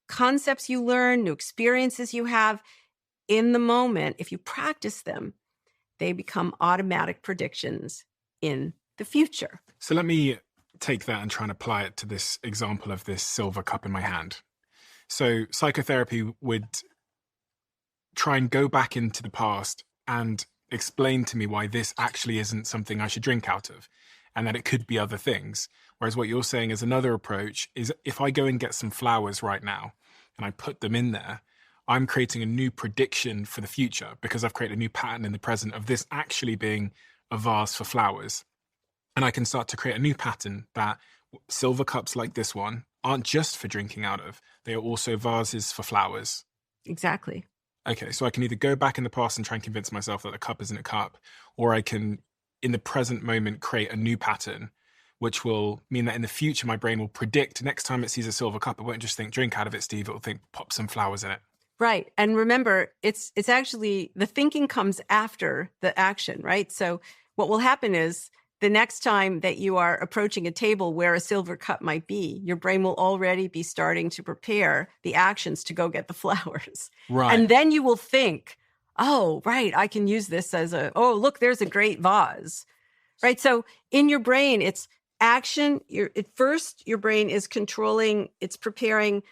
concepts you learn, new experiences you have in the moment, if you practice them, they become automatic predictions in the future. So let me take that and try and apply it to this example of this silver cup in my hand. So psychotherapy would try and go back into the past and explain to me why this actually isn't something I should drink out of, and that it could be other things. Whereas what you're saying is another approach is if I go and get some flowers right now and I put them in there, I'm creating a new prediction for the future because I've created a new pattern in the present of this actually being a vase for flowers. And I can start to create a new pattern that silver cups like this one aren't just for drinking out of. They are also vases for flowers. Exactly. Okay, so I can either go back in the past and try and convince myself that a cup isn't a cup, or I can, in the present moment, create a new pattern, which will mean that in the future, my brain will predict next time it sees a silver cup, it won't just think, drink out of it, Steve. It will think, pop some flowers in it. Right. And remember, it's actually, the thinking comes after the action, right? So what will happen is the next time that you are approaching a table where a silver cup might be, your brain will already be starting to prepare the actions to go get the flowers. Right. And then you will think, oh, right, I can use this as look, there's a great vase, right? So in your brain, it's action. At first, your brain is controlling, it's preparing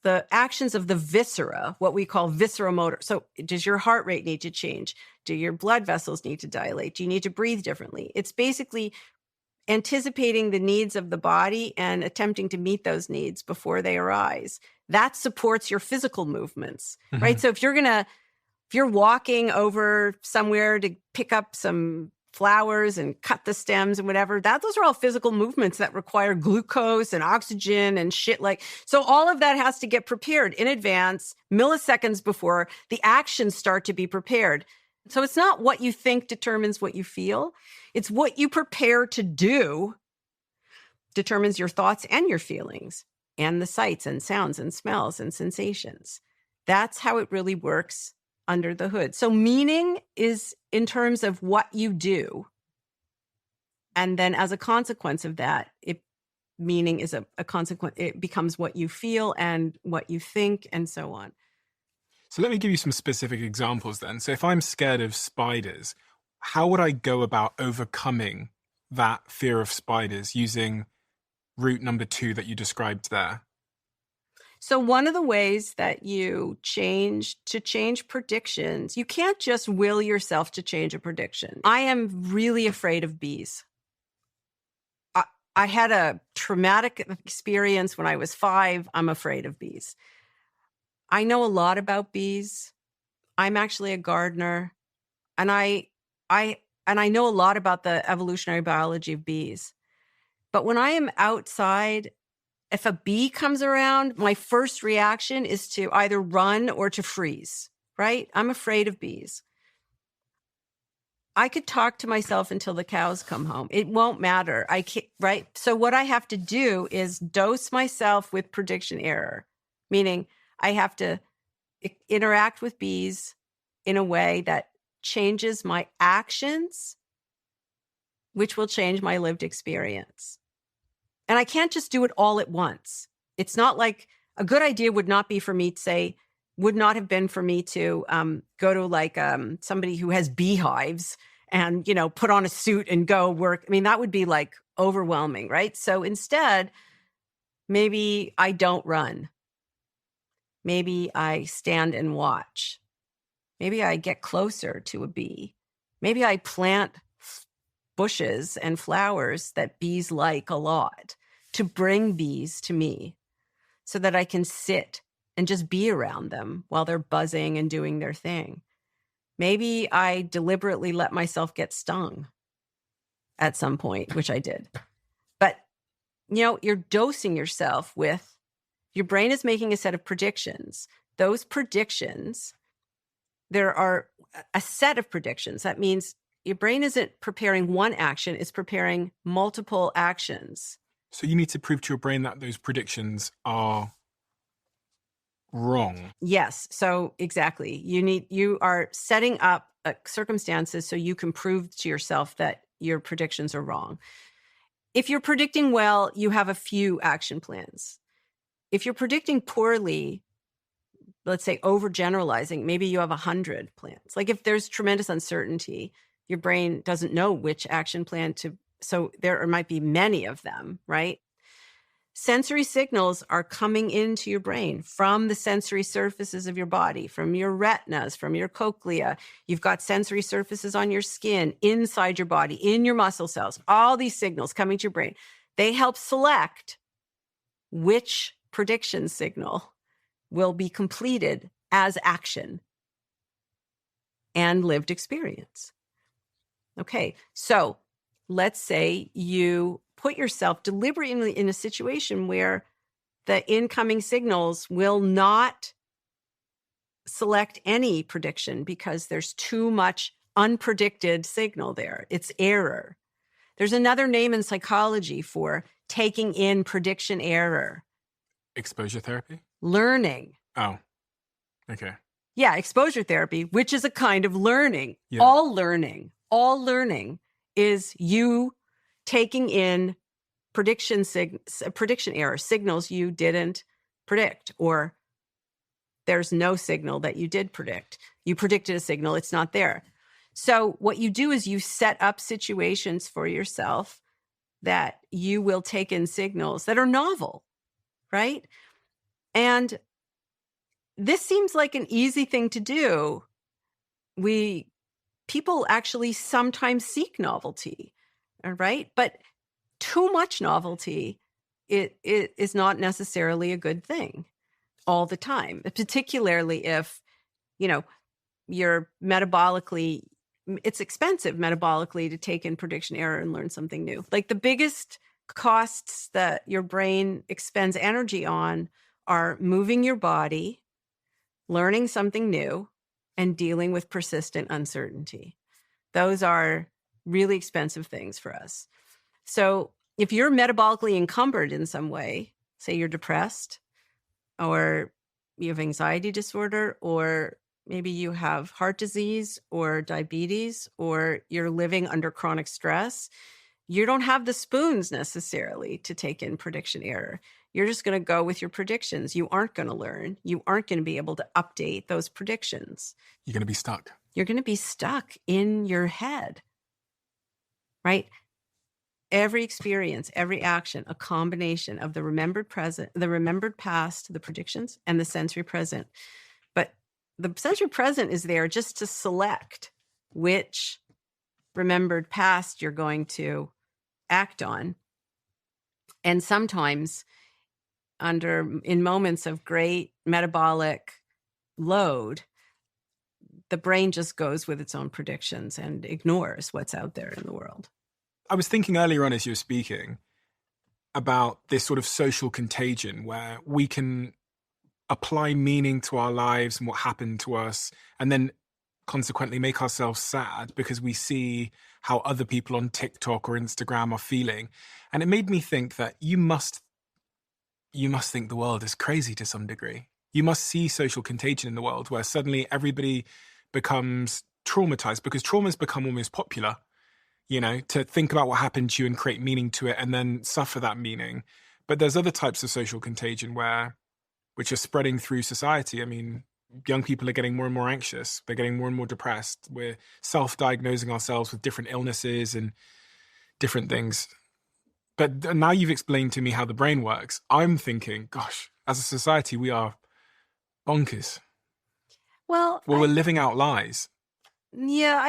the actions of the viscera, what we call visceromotor. So does your heart rate need to change? Do your blood vessels need to dilate? Do you need to breathe differently? It's basically anticipating the needs of the body and attempting to meet those needs before they arise. That supports your physical movements, right? So if you're walking over somewhere to pick up some flowers and cut the stems and whatever, those are all physical movements that require glucose and oxygen and shit so all of that has to get prepared in advance, milliseconds before the actions start to be prepared. So it's not what you think determines what you feel. It's what you prepare to do determines your thoughts and your feelings and the sights and sounds and smells and sensations. That's how it really works under the hood. So meaning is in terms of what you do. And then as a consequence of that, meaning is a consequence. It becomes what you feel and what you think and so on. So let me give you some specific examples then. So if I'm scared of spiders, how would I go about overcoming that fear of spiders using route number 2 that you described there? So one of the ways that you change predictions, you can't just will yourself to change a prediction. I am really afraid of bees. I had a traumatic experience when I was 5. I'm afraid of bees. I know a lot about bees. I'm actually a gardener, and I know a lot about the evolutionary biology of bees. But when I am outside, if a bee comes around, my first reaction is to either run or to freeze, right? I'm afraid of bees. I could talk to myself until the cows come home. It won't matter. I can't, right? So what I have to do is dose myself with prediction error, meaning I have to interact with bees in a way that changes my actions, which will change my lived experience. And I can't just do it all at once. It's not like a good idea would not be for me to say, would not have been for me to go to like somebody who has beehives and, put on a suit and go work. I mean, that would be like overwhelming, right? So instead, maybe I don't run. Maybe I stand and watch. Maybe I get closer to a bee. Maybe I plant bushes and flowers that bees like a lot to bring bees to me so that I can sit and just be around them while they're buzzing and doing their thing. Maybe I deliberately let myself get stung at some point, which I did. But, you're dosing yourself with, your brain is making a set of predictions. Those predictions, there are a set of predictions. That means your brain isn't preparing one action, it's preparing multiple actions. So you need to prove to your brain that those predictions are wrong. Yes. So exactly. You are setting up circumstances so you can prove to yourself that your predictions are wrong. If you're predicting well, you have a few action plans. If you're predicting poorly, let's say overgeneralizing, maybe you have 100 plans. Like if there's tremendous uncertainty, your brain doesn't know which action plan to, so there might be many of them, right? Sensory signals are coming into your brain from the sensory surfaces of your body, from your retinas, from your cochlea. You've got sensory surfaces on your skin, inside your body, in your muscle cells, all these signals coming to your brain. They help select which prediction signal will be completed as action and lived experience. Okay, so let's say you put yourself deliberately in a situation where the incoming signals will not select any prediction because there's too much unpredicted signal there. It's error. There's another name in psychology for taking in prediction error. Exposure therapy? Learning. Oh, okay. Yeah, exposure therapy, which is a kind of learning. Yeah. All learning is you taking in prediction error, signals you didn't predict, or there's no signal that you did predict. You predicted a signal, it's not there. So what you do is you set up situations for yourself that you will take in signals that are novel, right? And this seems like an easy thing to do. People actually sometimes seek novelty, right? But too much novelty it is not necessarily a good thing all the time, particularly if, you're metabolically, it's expensive metabolically to take in prediction error and learn something new. Like the biggest costs that your brain expends energy on are moving your body, learning something new, and dealing with persistent uncertainty. Those are really expensive things for us. So if you're metabolically encumbered in some way, say you're depressed, or you have anxiety disorder, or maybe you have heart disease or diabetes, or you're living under chronic stress, you don't have the spoons necessarily to take in prediction error. You're just going to go with your predictions. You aren't going to learn. You aren't going to be able to update those predictions. You're going to be stuck. You're going to be stuck in your head, right? Every experience, every action, a combination of the remembered present, the remembered past, the predictions, and the sensory present. But the sensory present is there just to select which remembered past you're going to act on And sometimes in moments of great metabolic load, the brain just goes with its own predictions and ignores what's out there in the world. I was thinking earlier on as you were speaking about this sort of social contagion where we can apply meaning to our lives and what happened to us, and then consequently make ourselves sad because we see how other people on TikTok or Instagram are feeling. And it made me think that you must think the world is crazy to some degree. You must see social contagion in the world where suddenly everybody becomes traumatized because trauma has become almost popular, to think about what happened to you and create meaning to it and then suffer that meaning. But there's other types of social contagion which are spreading through society. I mean, young people are getting more and more anxious. They're getting more and more depressed. We're self-diagnosing ourselves with different illnesses and different things. But now you've explained to me how the brain works. I'm thinking, gosh, as a society, we are bonkers. Well, we're living out lies. Yeah,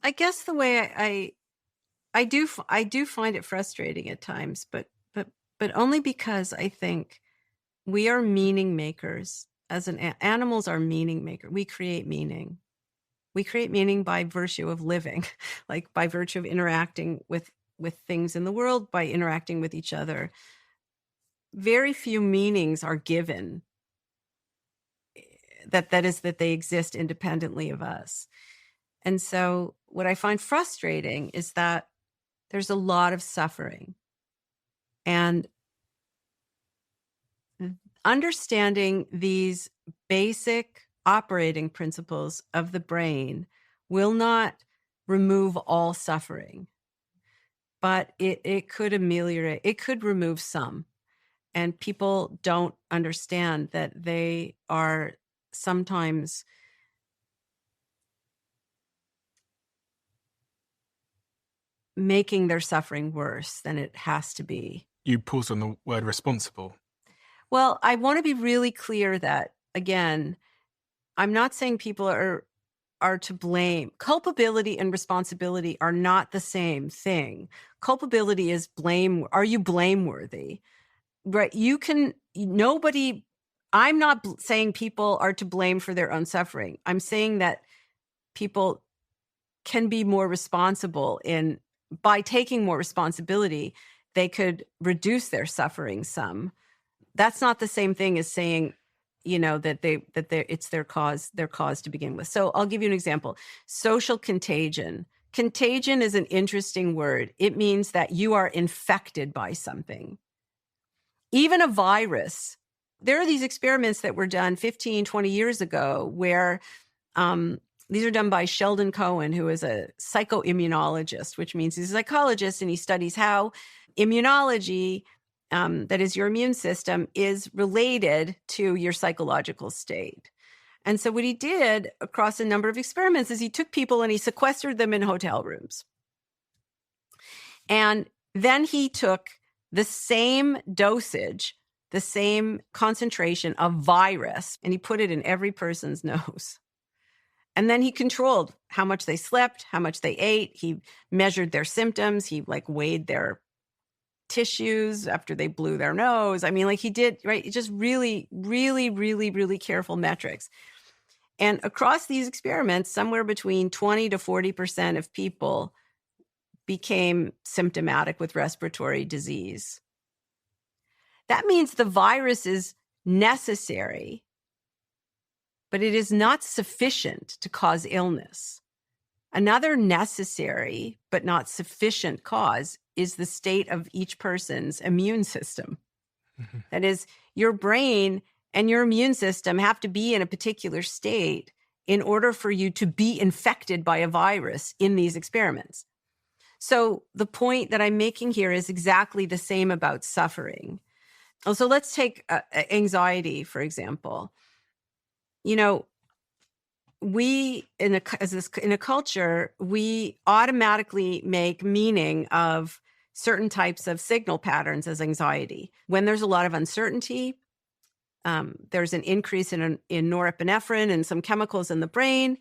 I guess the way I do find it frustrating at times, but only because I think we are meaning makers. Animals are meaning makers. We create meaning. We create meaning by virtue of living, like by virtue of interacting with things in the world, by interacting with each other. Very few meanings are given that they exist independently of us. And so what I find frustrating is that there's a lot of suffering. And understanding these basic operating principles of the brain will not remove all suffering, but it could ameliorate, it could remove some. And people don't understand that they are sometimes making their suffering worse than it has to be. You paused on the word responsible. Well, I want to be really clear that, again, I'm not saying people are to blame. Culpability and responsibility are not the same thing. Culpability is blame. Are you blameworthy? Right? I'm not saying people are to blame for their own suffering. I'm saying that people can be more responsible by taking more responsibility, they could reduce their suffering some. That's not the same thing as saying, that it's their cause to begin with. So I'll give you an example. Social contagion. Contagion is an interesting word. It means that you are infected by something. Even a virus. There are these experiments that were done 15, 20 years ago where these are done by Sheldon Cohen, who is a psychoimmunologist, which means he's a psychologist and he studies how immunology, that is your immune system, is related to your psychological state. And so what he did across a number of experiments is he took people and he sequestered them in hotel rooms. And then he took the same dosage, the same concentration of virus, and he put it in every person's nose. And then he controlled how much they slept, how much they ate. He measured their symptoms. He weighed their tissues after they blew their nose. I mean, he did, right? Just really, really, really, really careful metrics. And across these experiments, somewhere between 20 to 40% of people became symptomatic with respiratory disease. That means the virus is necessary, but it is not sufficient to cause illness. Another necessary but not sufficient cause is the state of each person's immune system. Mm-hmm. That is, your brain and your immune system have to be in a particular state in order for you to be infected by a virus in these experiments. So the point that I'm making here is exactly the same about suffering. So let's take anxiety, for example. We in a culture, we automatically make meaning of certain types of signal patterns as anxiety. When there's a lot of uncertainty, there's an increase in norepinephrine and some chemicals in the brain.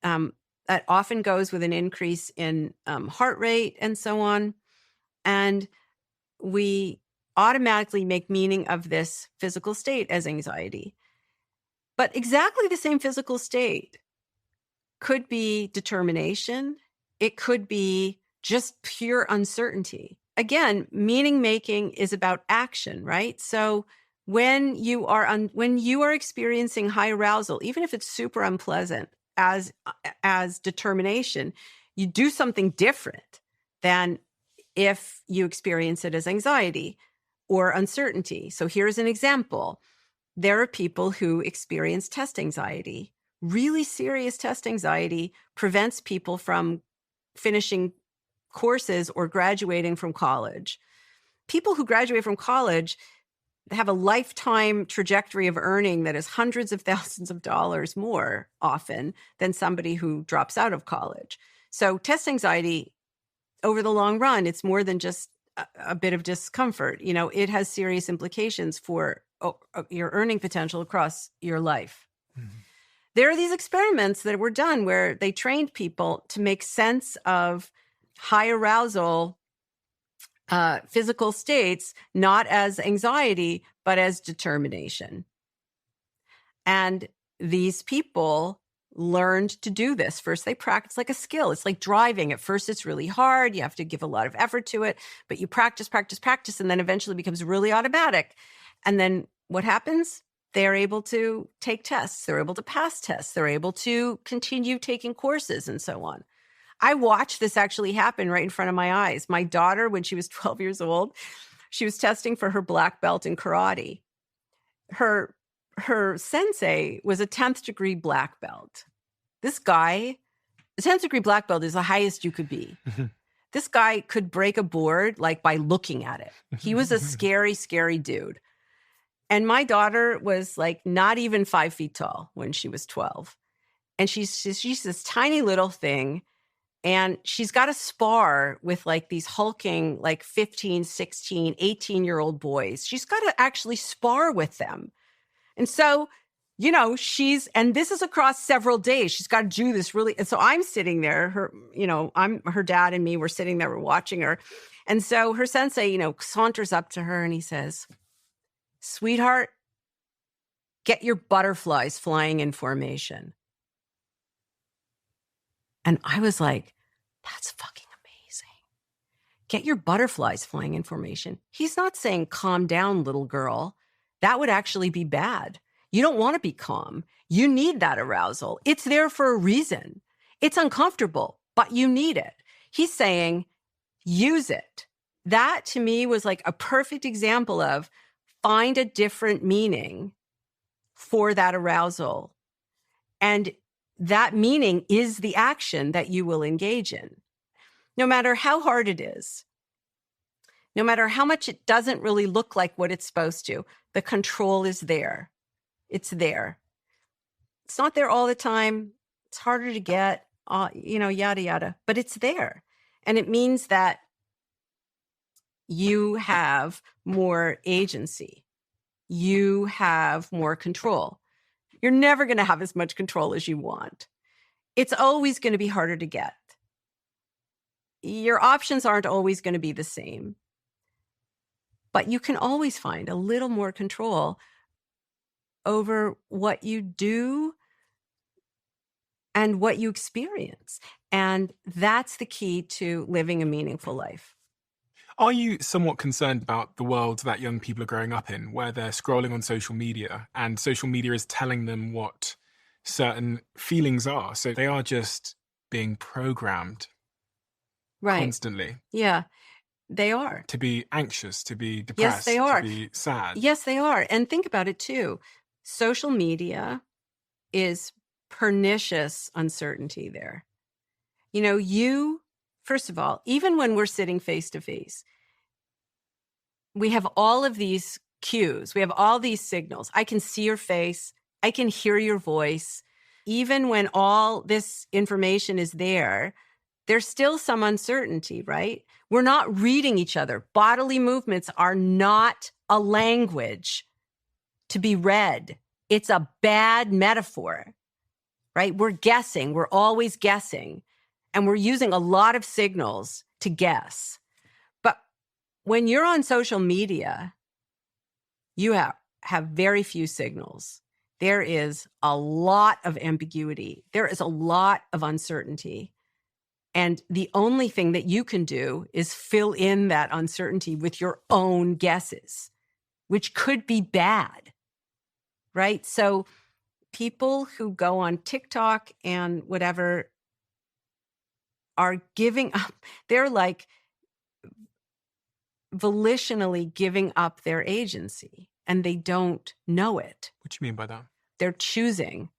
That often goes with an increase in heart rate and so on. And we automatically make meaning of this physical state as anxiety. But exactly the same physical state could be determination. It could be just pure uncertainty. Again, meaning making is about action, right? So when you are experiencing high arousal, even if it's super unpleasant as determination, you do something different than if you experience it as anxiety or uncertainty. So here's an example. There are people who experience test anxiety. Really serious test anxiety prevents people from finishing courses or graduating from college. People who graduate from college have a lifetime trajectory of earning that is hundreds of thousands of dollars more often than somebody who drops out of college. So test anxiety, over the long run, it's more than just a bit of discomfort. You know, it has serious implications for your earning potential across your life. Mm-hmm. There are these experiments that were done where they trained people to make sense of high arousal physical states, not as anxiety, but as determination. And these people learned to do this. First, they practice like a skill. It's like driving. At first, it's really hard. You have to give a lot of effort to it, but you practice, and then eventually it becomes really automatic. And then what happens? They're able to take tests. They're able to pass tests. They're able to continue taking courses and so on. I watched this actually happen right in front of my eyes. My daughter, when she was 12 years old, she was testing for her black belt in karate. Her sensei was a 10th degree black belt. This guy, a 10th degree black belt is the highest you could be. This guy could break a board like by looking at it. He was a scary, scary dude. And my daughter was like not even 5 feet tall when she was 12. And she's this tiny little thing. And she's got to spar with like these hulking, like 15, 16, 18-year-old boys. She's got to actually spar with them. And so, you know, and this is across several days. She's got to do this really. And so I'm sitting there, her dad and me were sitting there, we're watching her. And so her sensei, saunters up to her and he says, "Sweetheart, get your butterflies flying in formation." And I was like, that's fucking amazing. Get your butterflies flying in formation. He's not saying, calm down, little girl. That would actually be bad. You don't want to be calm. You need that arousal. It's there for a reason. It's uncomfortable, but you need it. He's saying, use it. That to me was like a perfect example of find a different meaning for that arousal. And that meaning is the action that you will engage in. No matter how hard it is, no matter how much it doesn't really look like what it's supposed to, the control is there. It's there. It's not there all the time. It's harder to get, yada, yada, but it's there. And it means that you have more agency. You have more control. You're never going to have as much control as you want. It's always going to be harder to get. Your options aren't always going to be the same. But you can always find a little more control over what you do and what you experience. And that's the key to living a meaningful life. Are you somewhat concerned about the world that young people are growing up in, where they're scrolling on social media and social media is telling them what certain feelings are? So they are just being programmed constantly. Yeah, they are. To be anxious, to be depressed, yes, they are. To be sad. Yes, they are. And think about it too. Social media is pernicious uncertainty there. First of all, even when we're sitting face to face, we have all of these cues. We have all these signals. I can see your face. I can hear your voice. Even when all this information is there, there's still some uncertainty, right? We're not reading each other. Bodily movements are not a language to be read. It's a bad metaphor, right? We're guessing. We're always guessing. And we're using a lot of signals to guess. But when you're on social media, you have very few signals. There is a lot of ambiguity. There is a lot of uncertainty. And the only thing that you can do is fill in that uncertainty with your own guesses, which could be bad, right? So people who go on TikTok and whatever are giving up, they're like volitionally giving up their agency, and they don't know it. What do you mean by that? They're choosing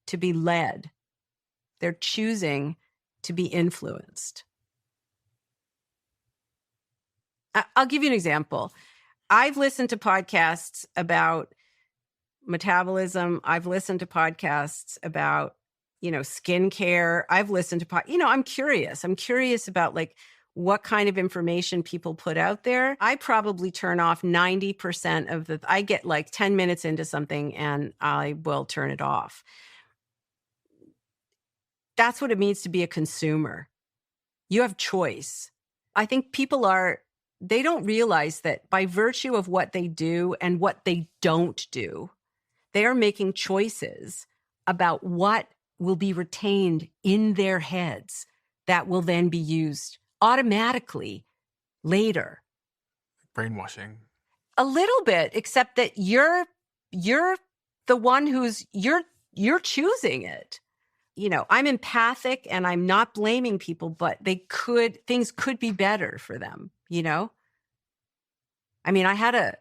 to be led. They're choosing to be influenced. I'll give you an example. I've listened to podcasts about metabolism. I've listened to podcasts about, skincare. I've listened to, I'm curious. I'm curious about like what kind of information people put out there. I probably turn off 90% I get like 10 minutes into something and I will turn it off. That's what it means to be a consumer. You have choice. I think people they don't realize that by virtue of what they do and what they don't do, they are making choices about what will be retained in their heads that will then be used automatically later. Brainwashing. A little bit, except that you're the one you're choosing it. I'm empathic and I'm not blaming people, but things could be better for them, I mean, I had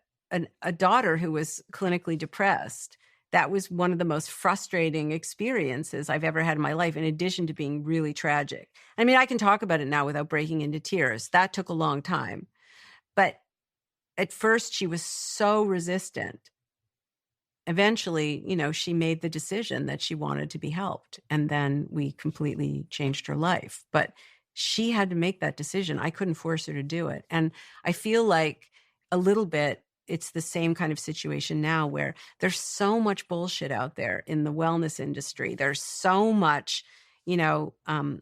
a daughter who was clinically depressed. That was one of the most frustrating experiences I've ever had in my life, in addition to being really tragic. I mean, I can talk about it now without breaking into tears. That took a long time. But at first, she was so resistant. Eventually, she made the decision that she wanted to be helped. And then we completely changed her life. But she had to make that decision. I couldn't force her to do it. And I feel like a little bit, it's the same kind of situation now where there's so much bullshit out there in the wellness industry. There's so much,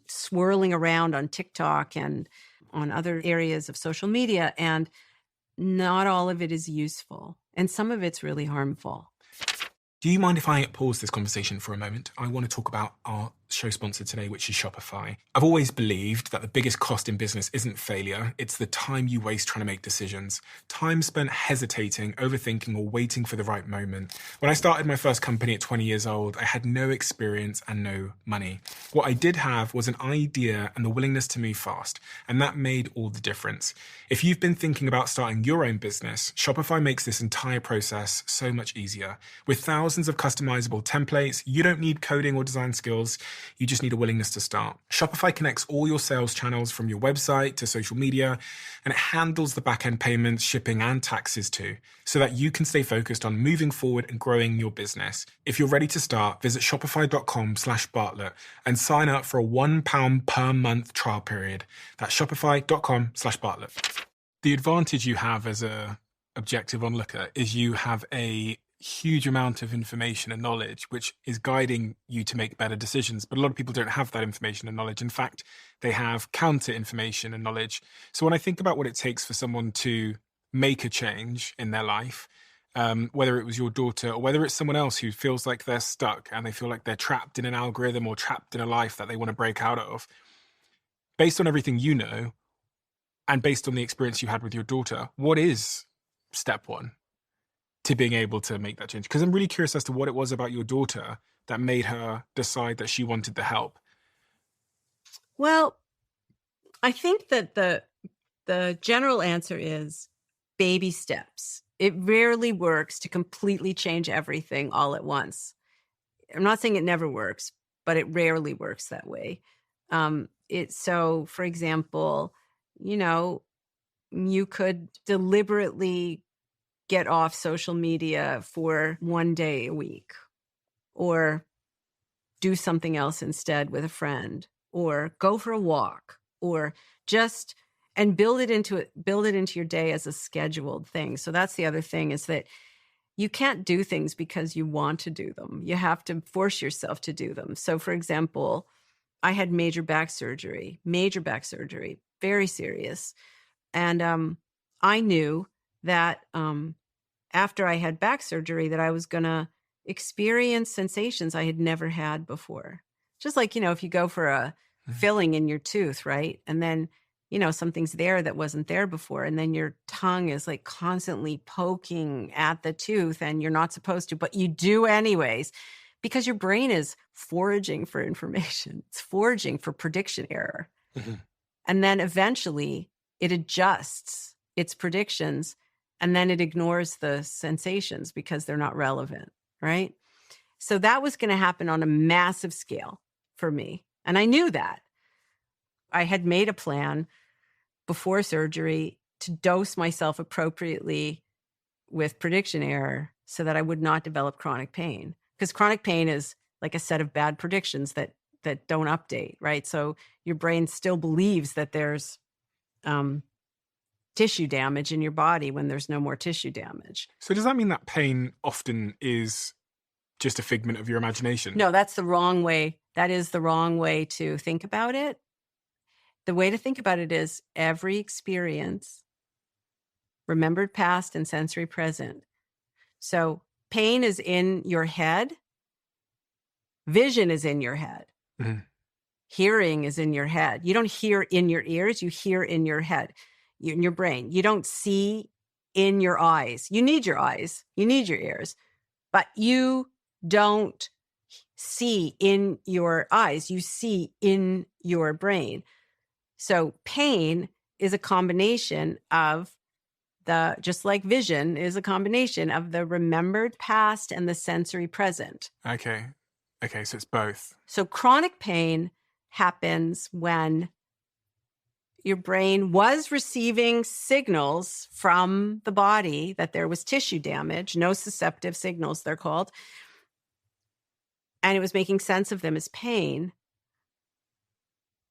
swirling around on TikTok and on other areas of social media. And not all of it is useful. And some of it's really harmful. Do you mind if I pause this conversation for a moment? I want to talk about our show sponsor today, which is Shopify. I've always believed that the biggest cost in business isn't failure. It's the time you waste trying to make decisions. Time spent hesitating, overthinking, or waiting for the right moment. When I started my first company at 20 years old, I had no experience and no money. What I did have was an idea and the willingness to move fast, and that made all the difference. If you've been thinking about starting your own business, Shopify makes this entire process so much easier. With thousands of customizable templates, you don't need coding or design skills. You just need a willingness to start. Shopify connects all your sales channels from your website to social media, and it handles the back-end payments, shipping, and taxes too, so that you can stay focused on moving forward and growing your business. If you're ready to start, visit shopify.com/Bartlett and sign up for a £1 per month trial period. That's shopify.com/Bartlett. The advantage you have as a objective onlooker is you have a huge amount of information and knowledge, which is guiding you to make better decisions. But a lot of people don't have that information and knowledge. In fact, they have counter information and knowledge. So when I think about what it takes for someone to make a change in their life, whether it was your daughter or whether it's someone else who feels like they're stuck and they feel like they're trapped in an algorithm or trapped in a life that they want to break out of, based on everything you know and based on the experience you had with your daughter, what is step one to being able to make that change? Because I'm really curious as to what it was about your daughter that made her decide that she wanted the help. Well, I think that the general answer is baby steps. It rarely works to completely change everything all at once. I'm not saying it never works, but it rarely works that way. So, for example, you could deliberately get off social media for one day a week, or do something else instead with a friend, or go for a walk, or just and build it into your day as a scheduled thing. So that's the other thing, is that you can't do things because you want to do them. You have to force yourself to do them. So, for example, I had major back surgery, very serious. And I knew that after I had back surgery that I was going to experience sensations I had never had before. Just like, if you go for a filling in your tooth, right? And then, something's there that wasn't there before. And then your tongue is like constantly poking at the tooth and you're not supposed to, but you do anyways, because your brain is foraging for information. It's foraging for prediction error. Mm-hmm. And then eventually it adjusts its predictions and then it ignores the sensations because they're not relevant, right? So that was going to happen on a massive scale for me. And I knew that. I had made a plan before surgery to dose myself appropriately with prediction error so that I would not develop chronic pain. Because chronic pain is like a set of bad predictions that don't update, right? So your brain still believes that there's tissue damage in your body when there's no more tissue damage. So does that mean that pain often is just a figment of your imagination? No, that's the wrong way. That is the wrong way to think about it. The way to think about it is every experience, remembered past and sensory present. So pain is in your head. Vision is in your head. Mm-hmm. Hearing is in your head. You don't hear in your ears. You hear in your head, in your brain. You don't see in your eyes. You need your eyes. You need your ears. But you don't see in your eyes. You see in your brain. So pain is a combination of just like vision is a combination of the remembered past and the sensory present. Okay, so it's both. So chronic pain happens when your brain was receiving signals from the body that there was tissue damage, nociceptive signals they're called, and it was making sense of them as pain.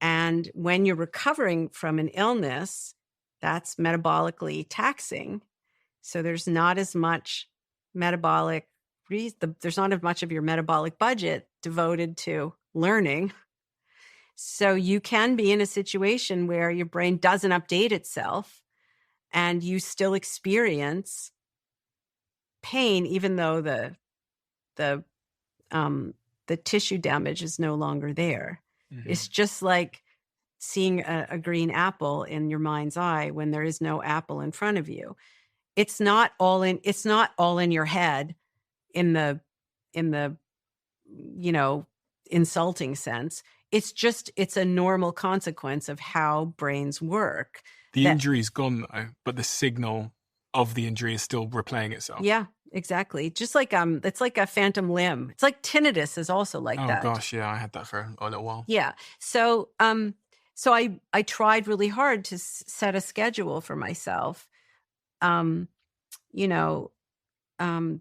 And when you're recovering from an illness, that's metabolically taxing. So there's not as much there's not as much of your metabolic budget devoted to learning. So you can be in a situation where your brain doesn't update itself and you still experience pain, even though the tissue damage is no longer there. Mm-hmm. It's just like seeing a green apple in your mind's eye when there is no apple in front of you. It's not all in your head in the insulting sense. It's a normal consequence of how brains work. The injury's gone though, but the signal of the injury is still replaying itself. Yeah, exactly. Just like it's like a phantom limb. It's like tinnitus is also like that. Oh gosh, yeah, I had that for a little while. Yeah. So I tried really hard to set a schedule for myself,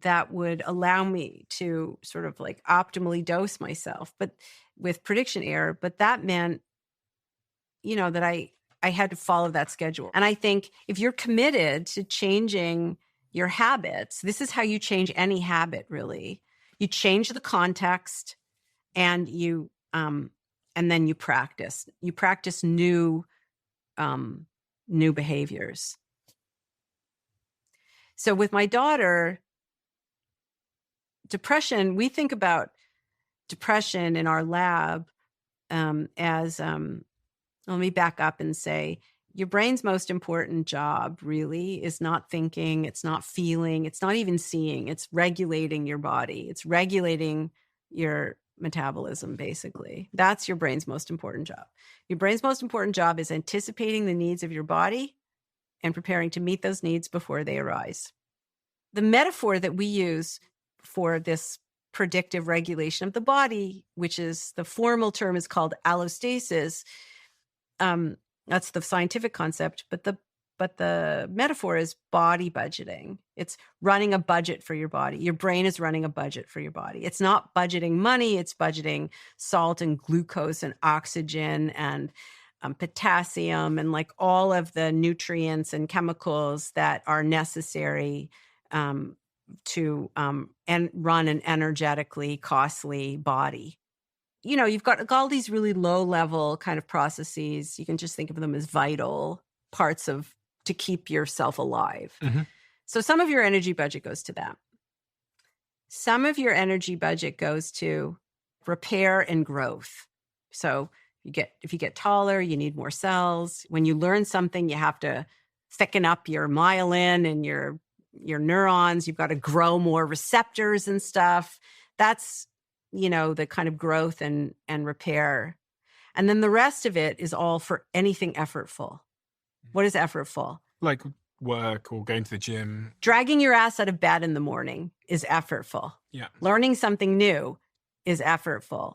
that would allow me to sort of like optimally dose myself, but with prediction error. But that meant, that I had to follow that schedule. And I think if you're committed to changing your habits, this is how you change any habit, really. You change the context and and then you practice. You practice new behaviors. So with my daughter, depression, we think about depression in our lab as, let me back up and say, your brain's most important job really is not thinking, it's not feeling, it's not even seeing, it's regulating your body. It's regulating your metabolism, basically. That's your brain's most important job. Your brain's most important job is anticipating the needs of your body and preparing to meet those needs before they arise. The metaphor that we use for this predictive regulation of the body, which is the formal term is called allostasis, that's the scientific concept, but the metaphor is body budgeting. It's running a budget for your body. Your brain is running a budget for your body. It's not budgeting money. It's budgeting salt and glucose and oxygen and potassium and like all of the nutrients and chemicals that are necessary to and run an energetically costly body. You've got all these really low level kind of processes. You can just think of them as vital parts of to keep yourself alive. Mhm. So some of your energy budget goes to that. Some of your energy budget goes to repair and growth. So if you get taller, you need more cells. When you learn something, you have to thicken up your myelin and your neurons. You've got to grow more receptors and stuff. That's, the kind of growth and repair. And then the rest of it is all for anything effortful. What is effortful? Like work or going to the gym. Dragging your ass out of bed in the morning is effortful. Yeah. Learning something new is effortful.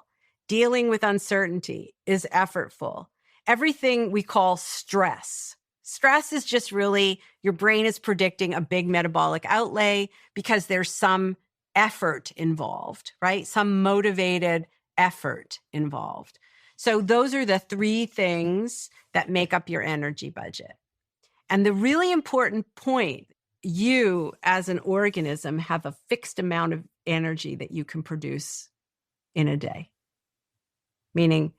Dealing with uncertainty is effortful. Everything we call stress. Stress is just really your brain is predicting a big metabolic outlay because there's some effort involved, right? Some motivated effort involved. So those are the three things that make up your energy budget. And the really important point, you as an organism have a fixed amount of energy that you can produce in a day. Meaning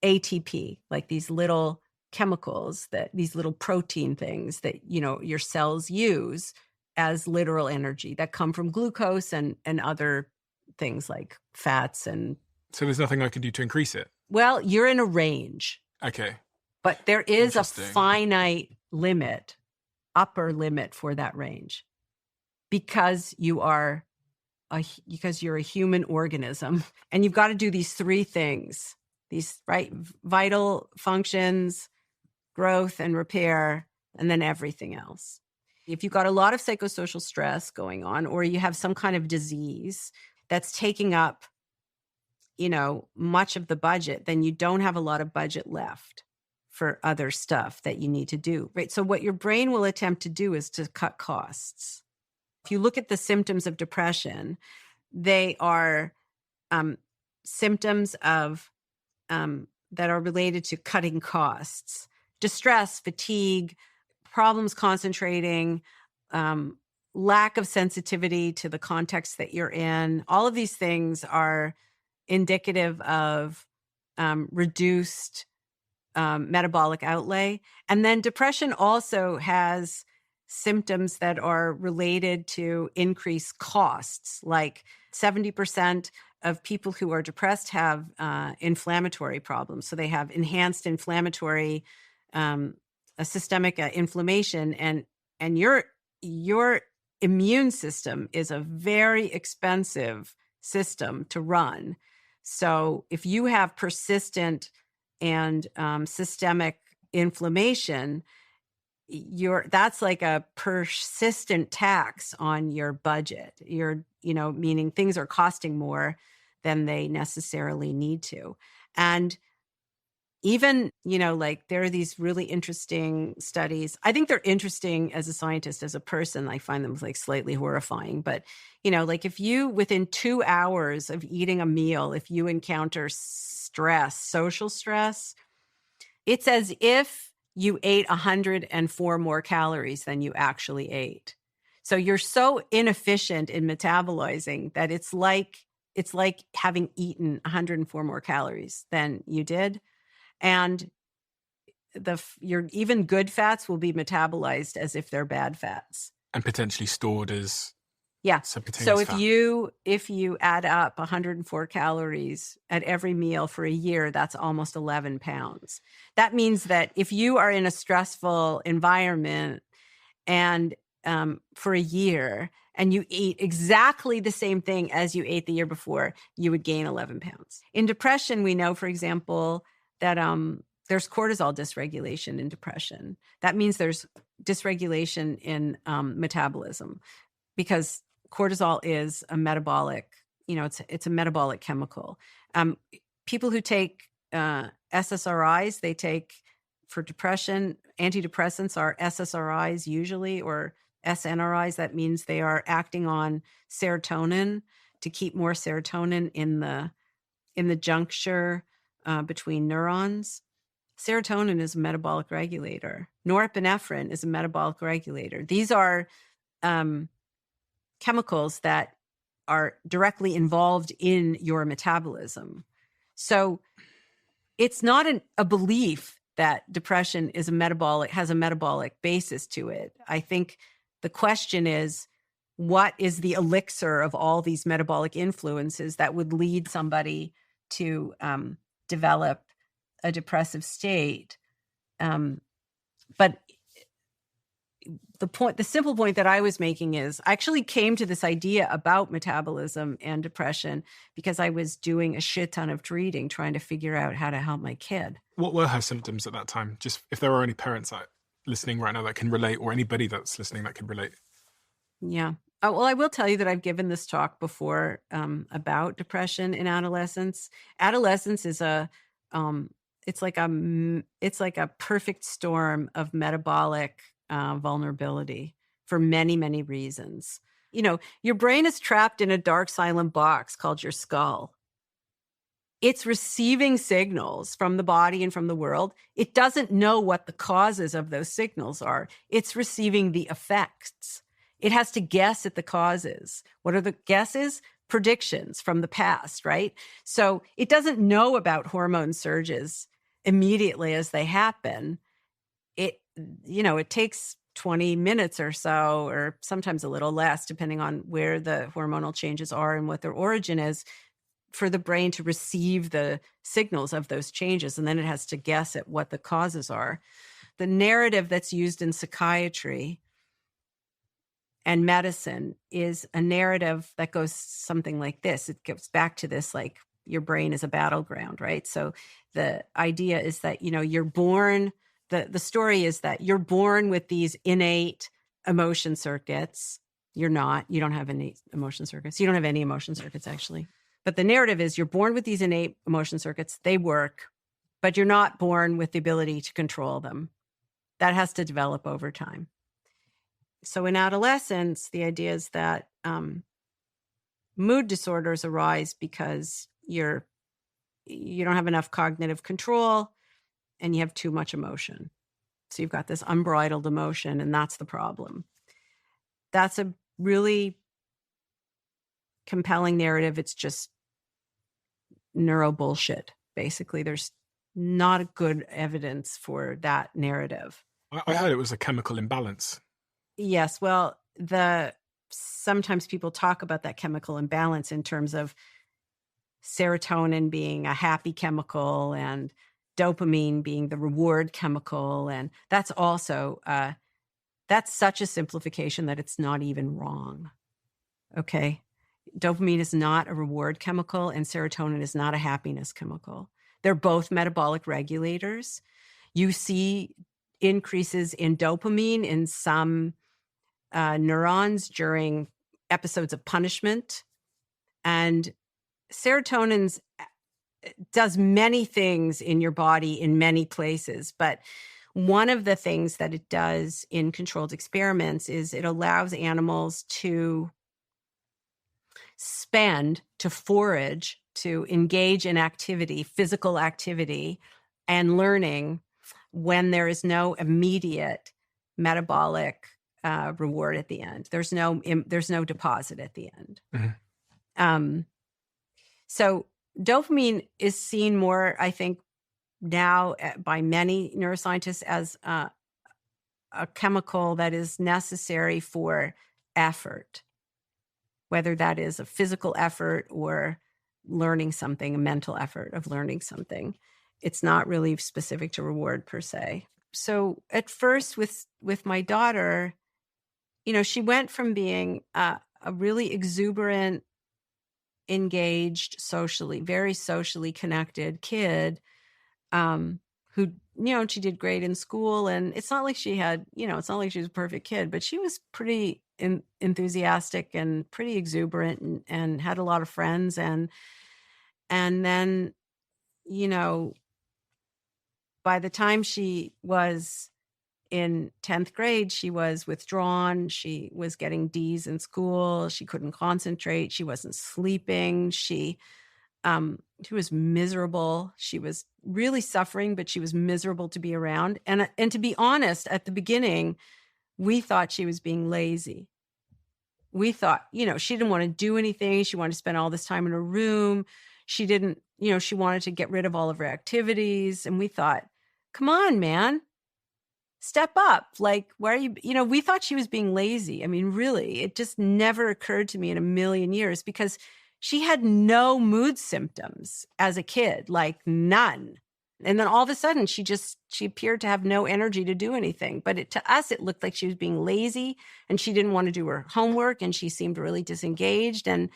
ATP, like these little chemicals, these little protein things that, your cells use as literal energy that come from glucose and other things like fats. And so there's nothing I can do to increase it? Well, you're in a range. Okay. But there is a finite limit, upper limit for that range because you're a human organism and you've got to do these three things, these vital functions, growth and repair, and then everything else. If you've got a lot of psychosocial stress going on, or you have some kind of disease that's taking up, much of the budget, then you don't have a lot of budget left for other stuff that you need to do, right? So what your brain will attempt to do is to cut costs. If you look at the symptoms of depression, they are symptoms of that are related to cutting costs, distress, fatigue, problems concentrating, lack of sensitivity to the context that you're in. All of these things are indicative of reduced metabolic outlay. And then depression also has symptoms that are related to increased costs, like 70% of people who are depressed have inflammatory problems. So they have enhanced inflammatory systemic inflammation, and your immune system is a very expensive system to run. So if you have persistent and systemic inflammation, that's like a persistent tax on your budget. Meaning things are costing more than they necessarily need to. And even, there are these really interesting studies. I think they're interesting as a scientist, as a person. I find them slightly horrifying. But, if you, within 2 hours of eating a meal, if you encounter stress, social stress, it's as if you ate 104 more calories than you actually ate. So you're so inefficient in metabolizing that it's like having eaten 104 more calories than you did. And your even good fats will be metabolized as if they're bad fats and potentially stored as subcutaneous So fat. if you add up 104 calories at every meal for a year, that's almost 11 pounds. That means that if you are in a stressful environment and for a year and you eat exactly the same thing as you ate the year before, you would gain 11 pounds. In depression, we know, for example, that there's cortisol dysregulation in depression. That means there's dysregulation in metabolism because cortisol is a metabolic, it's a metabolic chemical. People who take SSRIs, they take for depression, antidepressants are SSRIs usually, or SNRIs. That means they are acting on serotonin to keep more serotonin in the juncture between neurons. Serotonin is a metabolic regulator. Norepinephrine is a metabolic regulator. These are chemicals that are directly involved in your metabolism. So it's not a belief that depression has a metabolic basis to it. I think the question is, what is the elixir of all these metabolic influences that would lead somebody to develop a depressive state? But the simple point that I was making is I actually came to this idea about metabolism and depression because I was doing a shit ton of reading, trying to figure out how to help my kid. What were her symptoms at that time? Just if there are any parents listening right now that can relate, or anybody that's listening that can relate. Yeah. Well, I will tell you that I've given this talk before about depression in adolescence. Adolescence is it's like a perfect storm of metabolic vulnerability for many, many reasons. You know, your brain is trapped in a dark, silent box called your skull. It's receiving signals from the body and from the world. It doesn't know what the causes of those signals are. It's receiving the effects. It has to guess at the causes. What are the guesses? Predictions from the past, right? So it doesn't know about hormone surges immediately as they happen. It takes 20 minutes or so, or sometimes a little less, depending on where the hormonal changes are and what their origin is, for the brain to receive the signals of those changes. And then it has to guess at what the causes are. The narrative that's used in psychiatry and medicine is a narrative that goes something like this. It goes back to this, like, your brain is a battleground, right? So the idea is that, you're born, the story is that you're born with these innate emotion circuits. You don't have innate emotion circuits. You don't have any emotion circuits, actually. But the narrative is you're born with these innate emotion circuits. They work, but you're not born with the ability to control them. That has to develop over time. So in adolescence, the idea is that mood disorders arise because you don't have enough cognitive control and you have too much emotion. So you've got this unbridled emotion, and that's the problem. That's a really compelling narrative. It's just neuro bullshit, basically. There's not a good evidence for that narrative. I heard it was a chemical imbalance. Yes. Well, sometimes people talk about that chemical imbalance in terms of serotonin being a happy chemical and dopamine being the reward chemical. And that's also, that's such a simplification that it's not even wrong. Okay. Dopamine is not a reward chemical and serotonin is not a happiness chemical. They're both metabolic regulators. You see increases in dopamine in some neurons during episodes of punishment. And serotonin does many things in your body in many places. But one of the things that it does in controlled experiments is it allows animals to forage, to engage in activity, physical activity and learning when there is no immediate metabolic reward at the end. There's no deposit at the end. Mm-hmm. So dopamine is seen more, I think, now by many neuroscientists as a chemical that is necessary for effort, whether that is a physical effort or learning something, a mental effort of learning something. It's not really specific to reward per se. So at first with my daughter, she went from being a really exuberant, engaged, very socially connected kid who, she did great in school. And it's not like she had, it's not like she was a perfect kid, but she was pretty enthusiastic and pretty exuberant and had a lot of friends. And then, by the time she was in 10th grade, she was withdrawn. She was getting D's in school. She couldn't concentrate. She wasn't sleeping. She was miserable. She was really suffering, but she was miserable to be around. And to be honest, at the beginning, we thought she was being lazy. We thought, she didn't want to do anything. She wanted to spend all this time in her room. She didn't, she wanted to get rid of all of her activities. And we thought, come on, man. Step up. Like, why are you, we thought she was being lazy. I mean, really, it just never occurred to me in a million years because she had no mood symptoms as a kid, like none. And then all of a sudden she appeared to have no energy to do anything. But to us, it looked like she was being lazy and she didn't want to do her homework and she seemed really disengaged. And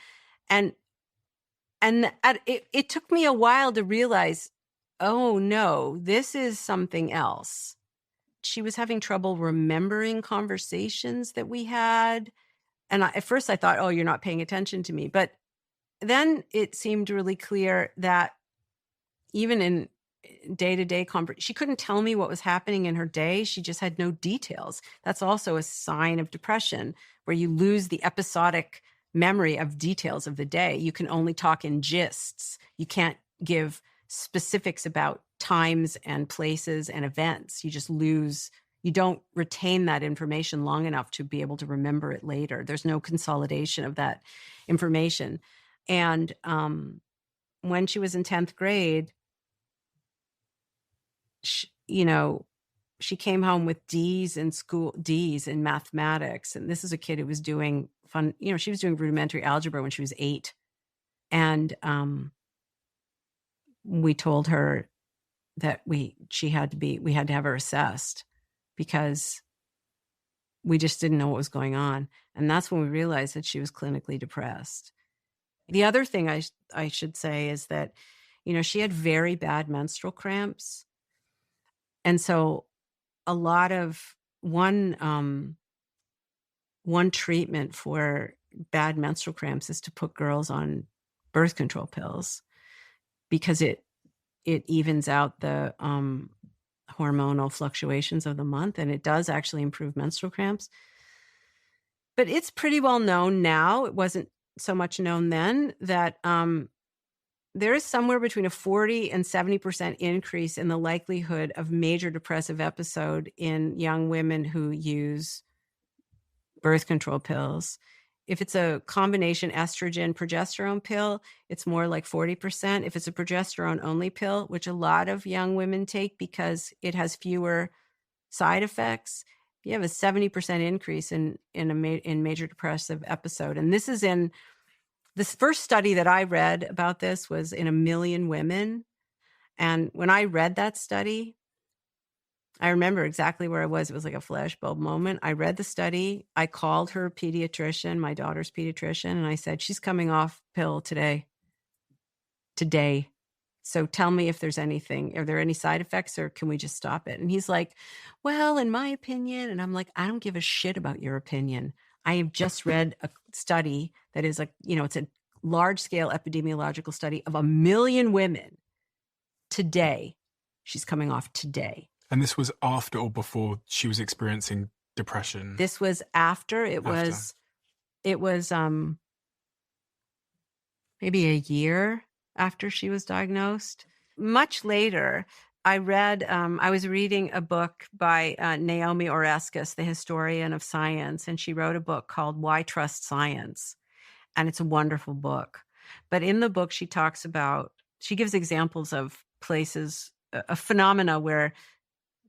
it took me a while to realize, oh no, this is something else. She was having trouble remembering conversations that we had. And at first I thought, oh, you're not paying attention to me. But then it seemed really clear that even in day-to-day she couldn't tell me what was happening in her day. She just had no details. That's also a sign of depression, where you lose the episodic memory of details of the day. You can only talk in gists. You can't give specifics about times and places and events. You just lose, you don't retain that information long enough to be able to remember it later. There's no consolidation of that information. And when she was in 10th grade, she came home with D's in school, D's in mathematics. And this is a kid who was doing she was doing rudimentary algebra when she was 8. And we told her that we had to have her assessed because we just didn't know what was going on. And that's when we realized that she was clinically depressed. The other thing I should say is that, she had very bad menstrual cramps. And so a lot of one treatment for bad menstrual cramps is to put girls on birth control pills because it evens out the hormonal fluctuations of the month, and it does actually improve menstrual cramps. But it's pretty well known now, it wasn't so much known then, that there is somewhere between a 40 and 70% increase in the likelihood of major depressive episode in young women who use birth control pills. If it's a combination estrogen progesterone pill, it's more like 40%. If it's a progesterone only pill, which a lot of young women take because it has fewer side effects, you have a 70% increase in major depressive episode. And this is in this first study that I read about this was in 1 million women. And when I read that study, I remember exactly where I was. It was like a flashbulb moment. I read the study. I called her pediatrician, my daughter's pediatrician, and I said, she's coming off pill today. So tell me if there's anything, are there any side effects or can we just stop it? And he's like, well, in my opinion, and I'm like, I don't give a shit about your opinion. I have just read a study that is it's a large scale epidemiological study of 1 million women today. She's coming off today. And this was after or before she was experiencing depression? This was after. It was maybe a year after she was diagnosed. Much later, I was reading a book by Naomi Oreskes, the historian of science, and she wrote a book called Why Trust Science? And it's a wonderful book. But in the book, she gives examples of places, a phenomena where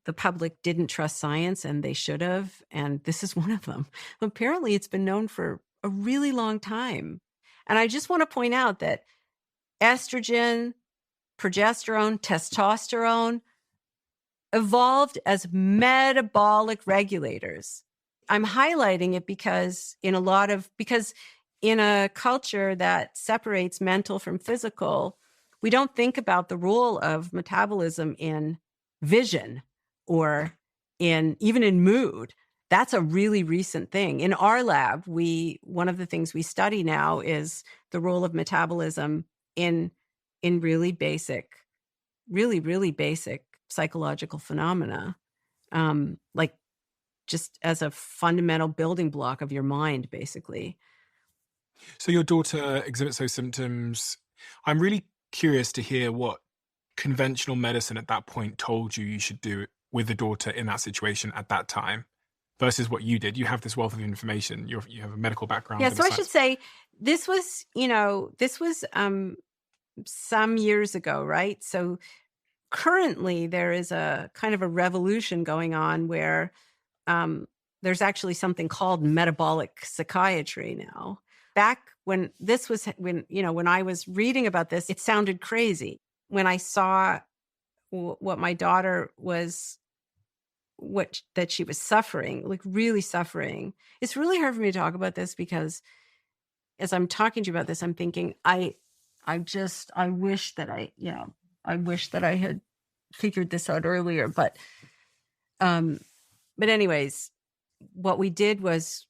the public didn't trust science and they should have. And this is one of them. Apparently, it's been known for a really long time. And I just want to point out that estrogen, progesterone, testosterone evolved as metabolic regulators. I'm highlighting it because in a culture that separates mental from physical, we don't think about the role of metabolism in vision or even in mood. That's a really recent thing. In our lab, one of the things we study now is the role of metabolism in really basic psychological phenomena, like just as a fundamental building block of your mind, basically. So your daughter exhibits those symptoms. I'm really curious to hear what conventional medicine at that point told you should do with the daughter in that situation at that time versus what you did. You have this wealth of information. You have a medical background. Yeah, so I should say this was some years ago, right? So currently there is a kind of a revolution going on where there's actually something called metabolic psychiatry now. Back when when I was reading about this, it sounded crazy. When I saw what my daughter was, that she was suffering, like really suffering. It's really hard for me to talk about this because as I'm talking to you about this, I'm thinking, I wish that I had figured this out earlier. But anyways, what we did was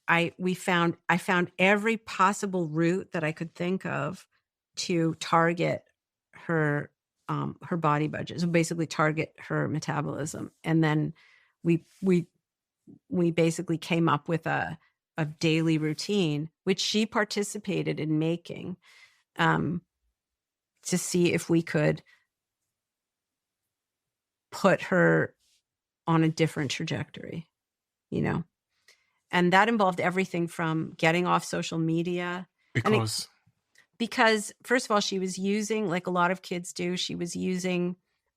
I found every possible route that I could think of to target her body budget. So basically target her metabolism. And then we basically came up with a daily routine, which she participated in making, to see if we could put her on a different trajectory, and that involved everything from getting off social media. Because first of all, she was using, like a lot of kids do, she was using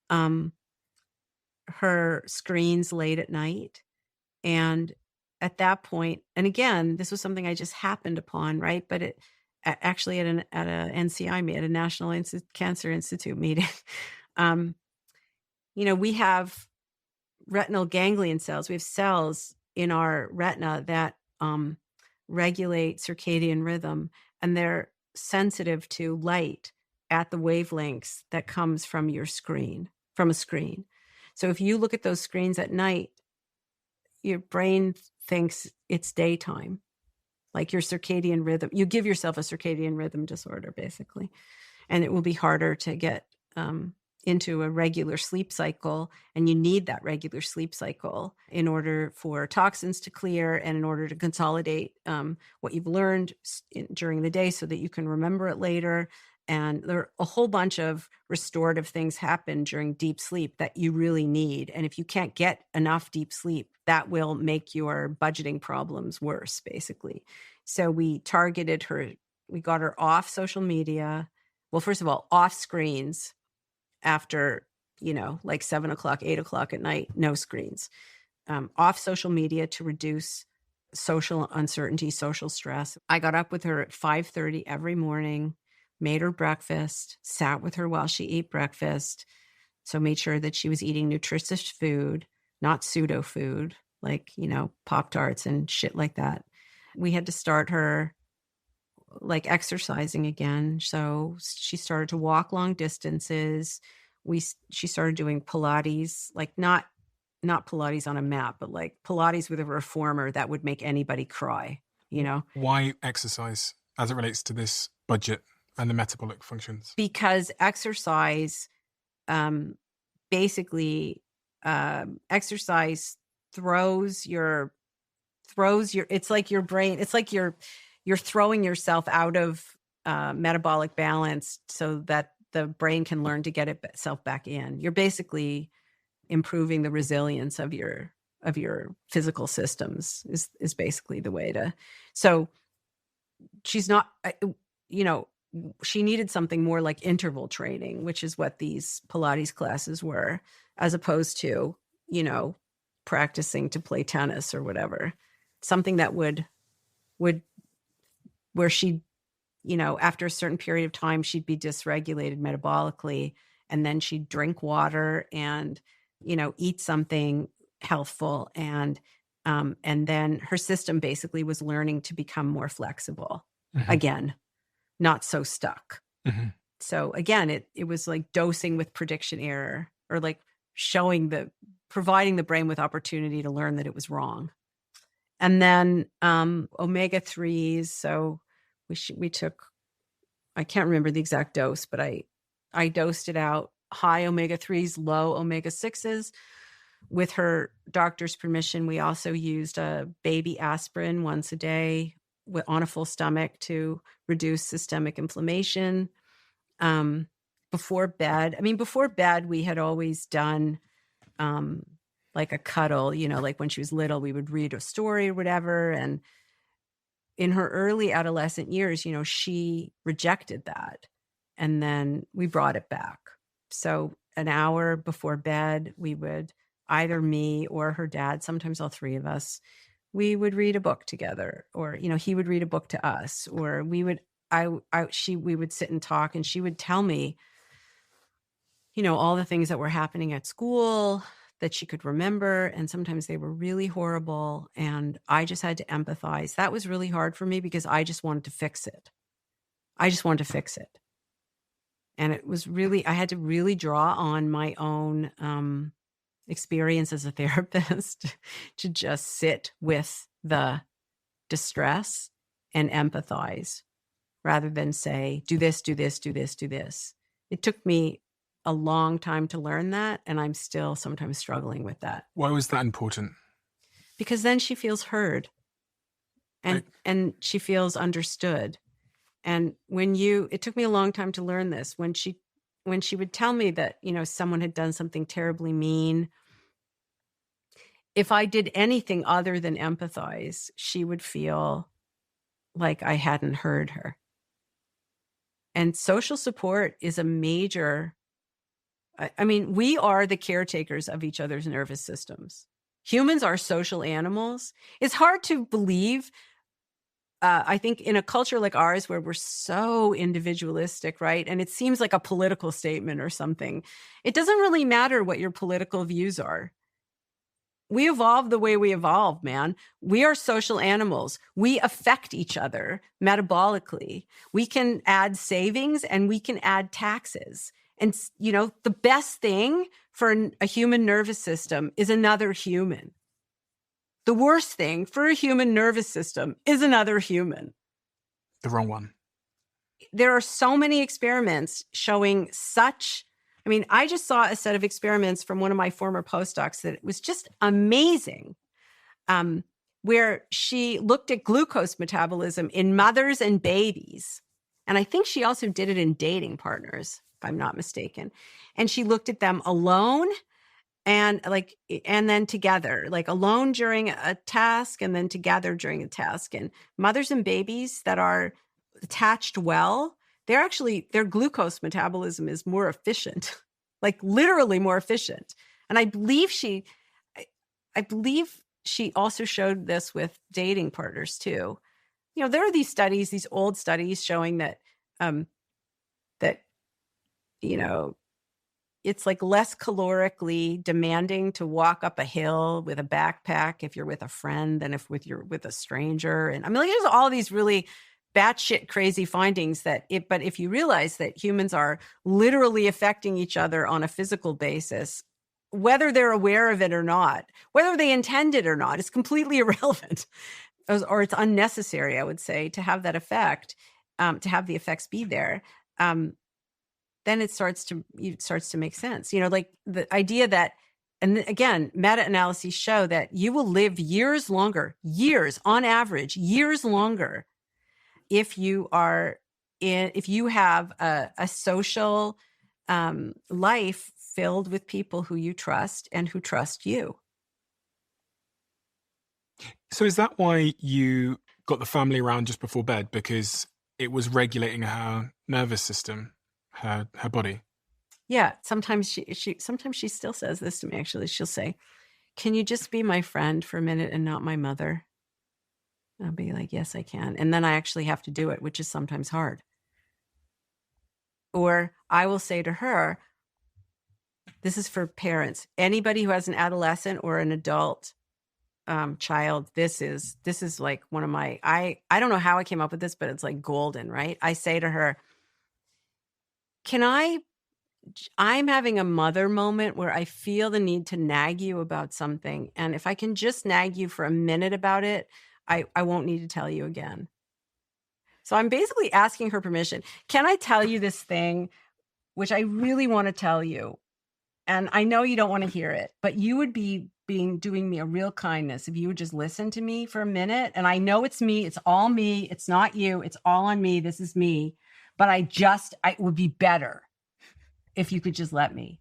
her screens late at night. And at that point, and again, this was something I just happened upon, right? But it actually at a NCI meeting, at a National Cancer Institute meeting, we have retinal ganglion cells. We have cells in our retina that regulate circadian rhythm, and they're sensitive to light at the wavelengths that comes from a screen. So if you look at those screens at night, your brain thinks it's daytime, like your circadian rhythm. You give yourself a circadian rhythm disorder, basically, and it will be harder to get into a regular sleep cycle. And you need that regular sleep cycle in order for toxins to clear and in order to consolidate what you've learned during the day so that you can remember it later. And there are a whole bunch of restorative things happen during deep sleep that you really need. And if you can't get enough deep sleep, that will make your budgeting problems worse, basically. So we targeted her. We got her off social media. Well, first of all, off screens after, like 7 o'clock, 8 o'clock at night, no screens. Off social media to reduce social uncertainty, social stress. I got up with her at 5:30 every morning, made her breakfast, sat with her while she ate breakfast. So made sure that she was eating nutritious food, not pseudo food, like, Pop-Tarts and shit like that. We had to start her like exercising again. So she started to walk long distances. She started doing Pilates, like not Pilates on a mat, but like Pilates with a reformer that would make anybody cry, Why exercise as it relates to this budget and the metabolic functions? Because exercise, basically, exercise throws your, it's like your brain, it's like you're throwing yourself out of metabolic balance so that the brain can learn to get itself back in. You're basically improving the resilience of your physical systems is basically the way to. So she's not, she needed something more like interval training, which is what these Pilates classes were, as opposed to, practicing to play tennis or whatever. Something that would where she, after a certain period of time, she'd be dysregulated metabolically, and then she'd drink water and, eat something healthful. And then her system basically was learning to become more flexible again, not so stuck. So again, it was like dosing with prediction error, or like providing the brain with opportunity to learn that it was wrong. And then omega-3s. So we took, I can't remember the exact dose, but I dosed it out, high omega-3s, low omega-6s. With her doctor's permission, we also used a baby aspirin once a day on a full stomach to reduce systemic inflammation. Before bed, we had always done like a cuddle, like when she was little, we would read a story or whatever. And in her early adolescent years, she rejected that. And then we brought it back. So an hour before bed, we would, either me or her dad, sometimes all three of us, we would read a book together, or, he would read a book to us, or we would sit and talk, and she would tell me, all the things that were happening at school that she could remember. And sometimes they were really horrible. And I just had to empathize. That was really hard for me because I just wanted to fix it. And it was really, I had to really draw on my own experience as a therapist to just sit with the distress and empathize rather than say, do this, do this, do this, do this. It took me a long time to learn that, and I'm still sometimes struggling with that. Why was that important? Because then she feels heard and she feels understood. And it took me a long time to learn this. When she would tell me that, someone had done something terribly mean, if I did anything other than empathize, she would feel like I hadn't heard her. And social support is a major, we are the caretakers of each other's nervous systems. Humans are social animals. It's hard to believe, I think, in a culture like ours where we're so individualistic, right? And it seems like a political statement or something. It doesn't really matter what your political views are. We evolve the way we evolve, man. We are social animals. We affect each other metabolically. We can add savings and we can add taxes. And, the best thing for a human nervous system is another human. The worst thing for a human nervous system is another human. The wrong one. There are so many experiments showing I just saw a set of experiments from one of my former postdocs that was just amazing, where she looked at glucose metabolism in mothers and babies. And I think she also did it in dating partners, if I'm not mistaken. And she looked at them alone and then together, like alone during a task and then together during a task. And mothers and babies that are attached well, their glucose metabolism is more efficient, like literally more efficient. And I believe she also showed this with dating partners too. There are these old studies showing that, it's like less calorically demanding to walk up a hill with a backpack if you're with a friend than if you're with a stranger. And there's all these really batshit crazy findings but if you realize that humans are literally affecting each other on a physical basis, whether they're aware of it or not, whether they intend it or not, is completely irrelevant, or it's unnecessary, I would say, to have that effect, to have the effects be there. Then it starts to make sense. Like the idea that, and again, meta-analyses show that you will live years longer, on average, years longer, if you have a social life filled with people who you trust and who trust you. So is that why you got the family around just before bed? Because it was regulating her nervous system, her body? Yeah. Sometimes she still says this to me, actually. She'll say, "Can you just be my friend for a minute and not my mother?" I'll be like, "Yes, I can." And then I actually have to do it, which is sometimes hard. Or I will say to her, this is for parents, anybody who has an adolescent or an adult child, this is like one of my, I don't know how I came up with this, but it's like golden, right? I say to her, I'm having a mother moment where I feel the need to nag you about something. And if I can just nag you for a minute about it, I won't need to tell you again. So I'm basically asking her permission. Can I tell you this thing, which I really want to tell you? And I know you don't want to hear it, but you would be doing me a real kindness if you would just listen to me for a minute. And I know it's me. It's all me. It's not you. It's all on me. This is me. But it would be better if you could just let me.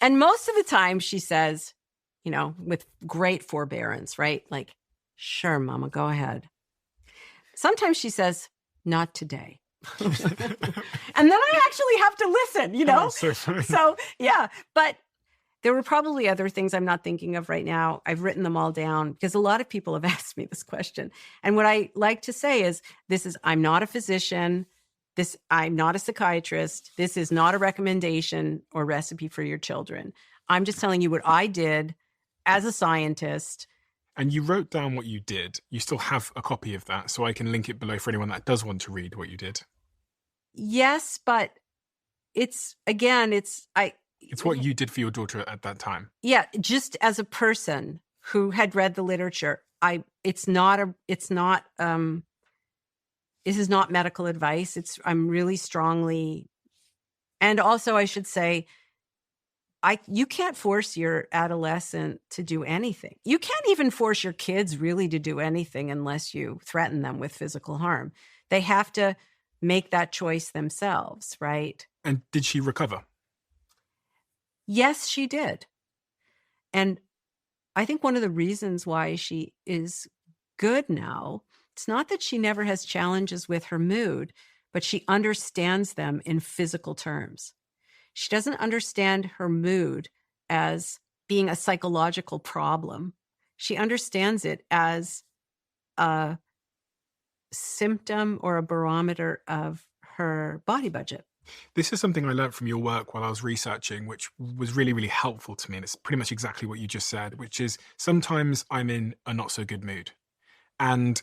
And most of the time she says, with great forbearance, right? Like, "Sure, Mama, go ahead." Sometimes she says, "Not today." And then I actually have to listen, you know? Oh, so funny. So, yeah. But there were probably other things I'm not thinking of right now. I've written them all down because a lot of people have asked me this question. And what I like to say is, I'm not a physician. I'm not a psychiatrist. This is not a recommendation or recipe for your children. I'm just telling you what I did as a scientist. And you wrote down what you did. You still have a copy of that, so I can link it below for anyone that does want to read what you did. Yes, but it's what you did for your daughter at that time. Yeah, just as a person who had read the literature, this is not medical advice. I'm really strongly, and also I should say, you can't force your adolescent to do anything. You can't even force your kids really to do anything unless you threaten them with physical harm. They have to make that choice themselves, right? And did she recover? Yes, she did. And I think one of the reasons why she is good now, it's not that she never has challenges with her mood, but she understands them in physical terms. She doesn't understand her mood as being a psychological problem. She understands it as a symptom or a barometer of her body budget. This is something I learned from your work while I was researching, which was really, really helpful to me. And it's pretty much exactly what you just said, which is sometimes I'm in a not so good mood. And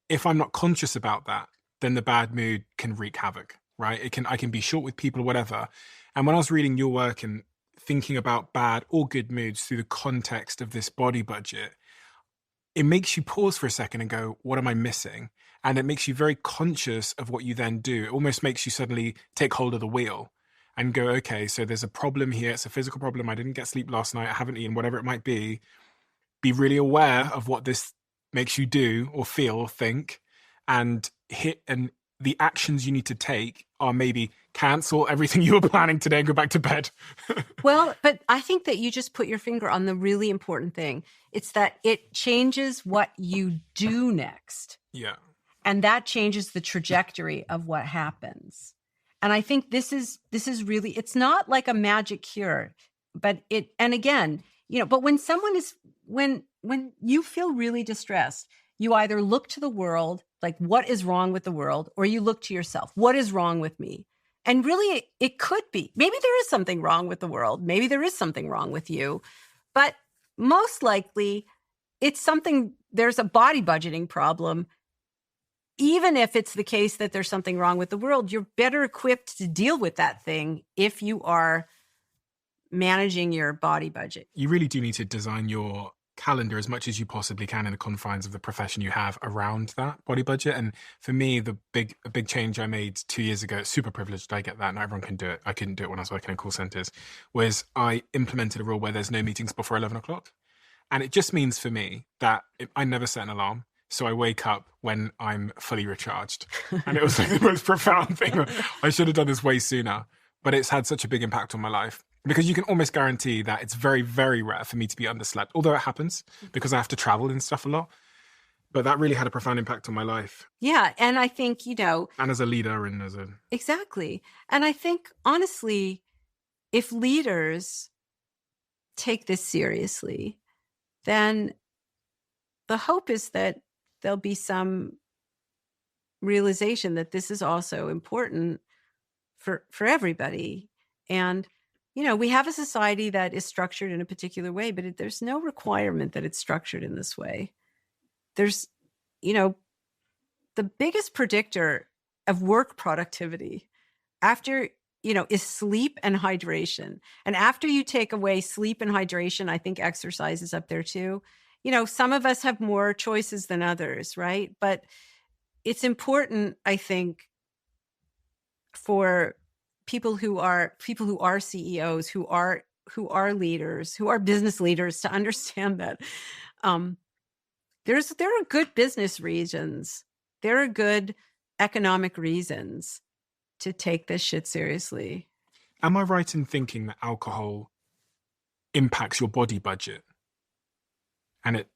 if I'm not conscious about that, then the bad mood can wreak havoc, right? I can be short with people or whatever. And when I was reading your work and thinking about bad or good moods through the context of this body budget, it makes you pause for a second and go, what am I missing? And it makes you very conscious of what you then do. It almost makes you suddenly take hold of the wheel and go, okay, so there's a problem here. It's a physical problem. I didn't get sleep last night. I haven't eaten, whatever it might be. Be really aware of what this makes you do or feel or think, and the actions you need to take are maybe cancel everything you were planning today and go back to bed. Well, but I think that you just put your finger on the really important thing. It's that it changes what you do next. Yeah. And that changes the trajectory of what happens. And I think this is really, it's not like a magic cure, but and again, but when someone is, when you feel really distressed, you either look to the world, like what is wrong with the world, or you look to yourself, what is wrong with me? And really it could be, maybe there is something wrong with the world. Maybe there is something wrong with you, but most likely there's a body budgeting problem. Even if it's the case that there's something wrong with the world, you're better equipped to deal with that thing if you are managing your body budget. You really do need to design your calendar as much as you possibly can in the confines of the profession you have around that body budget. And for me, a big change I made 2 years ago, super privileged, I get that, not everyone can do it. I couldn't do it when I was working in call centers, was I implemented a rule where there's no meetings before 11 o'clock. And it just means for me that I never set an alarm. So I wake up when I'm fully recharged. And it was like the most profound thing. I should have done this way sooner. But it's had such a big impact on my life. Because you can almost guarantee that it's very, very rare for me to be underslept. Although it happens because I have to travel and stuff a lot. But that really had a profound impact on my life. Yeah. And I think, And as a leader and as a... Exactly. And I think, honestly, if leaders take this seriously, then the hope is that there'll be some realization that this is also important for everybody. And, we have a society that is structured in a particular way, but there's no requirement that it's structured in this way. There's, the biggest predictor of work productivity after, is sleep and hydration. And after you take away sleep and hydration, I think exercise is up there too. Some of us have more choices than others, right? But it's important, I think, for people who are CEOs, who are leaders, who are business leaders, to understand that there are good business reasons, there are good economic reasons to take this shit seriously. Am I right in thinking that alcohol impacts your body budget? And it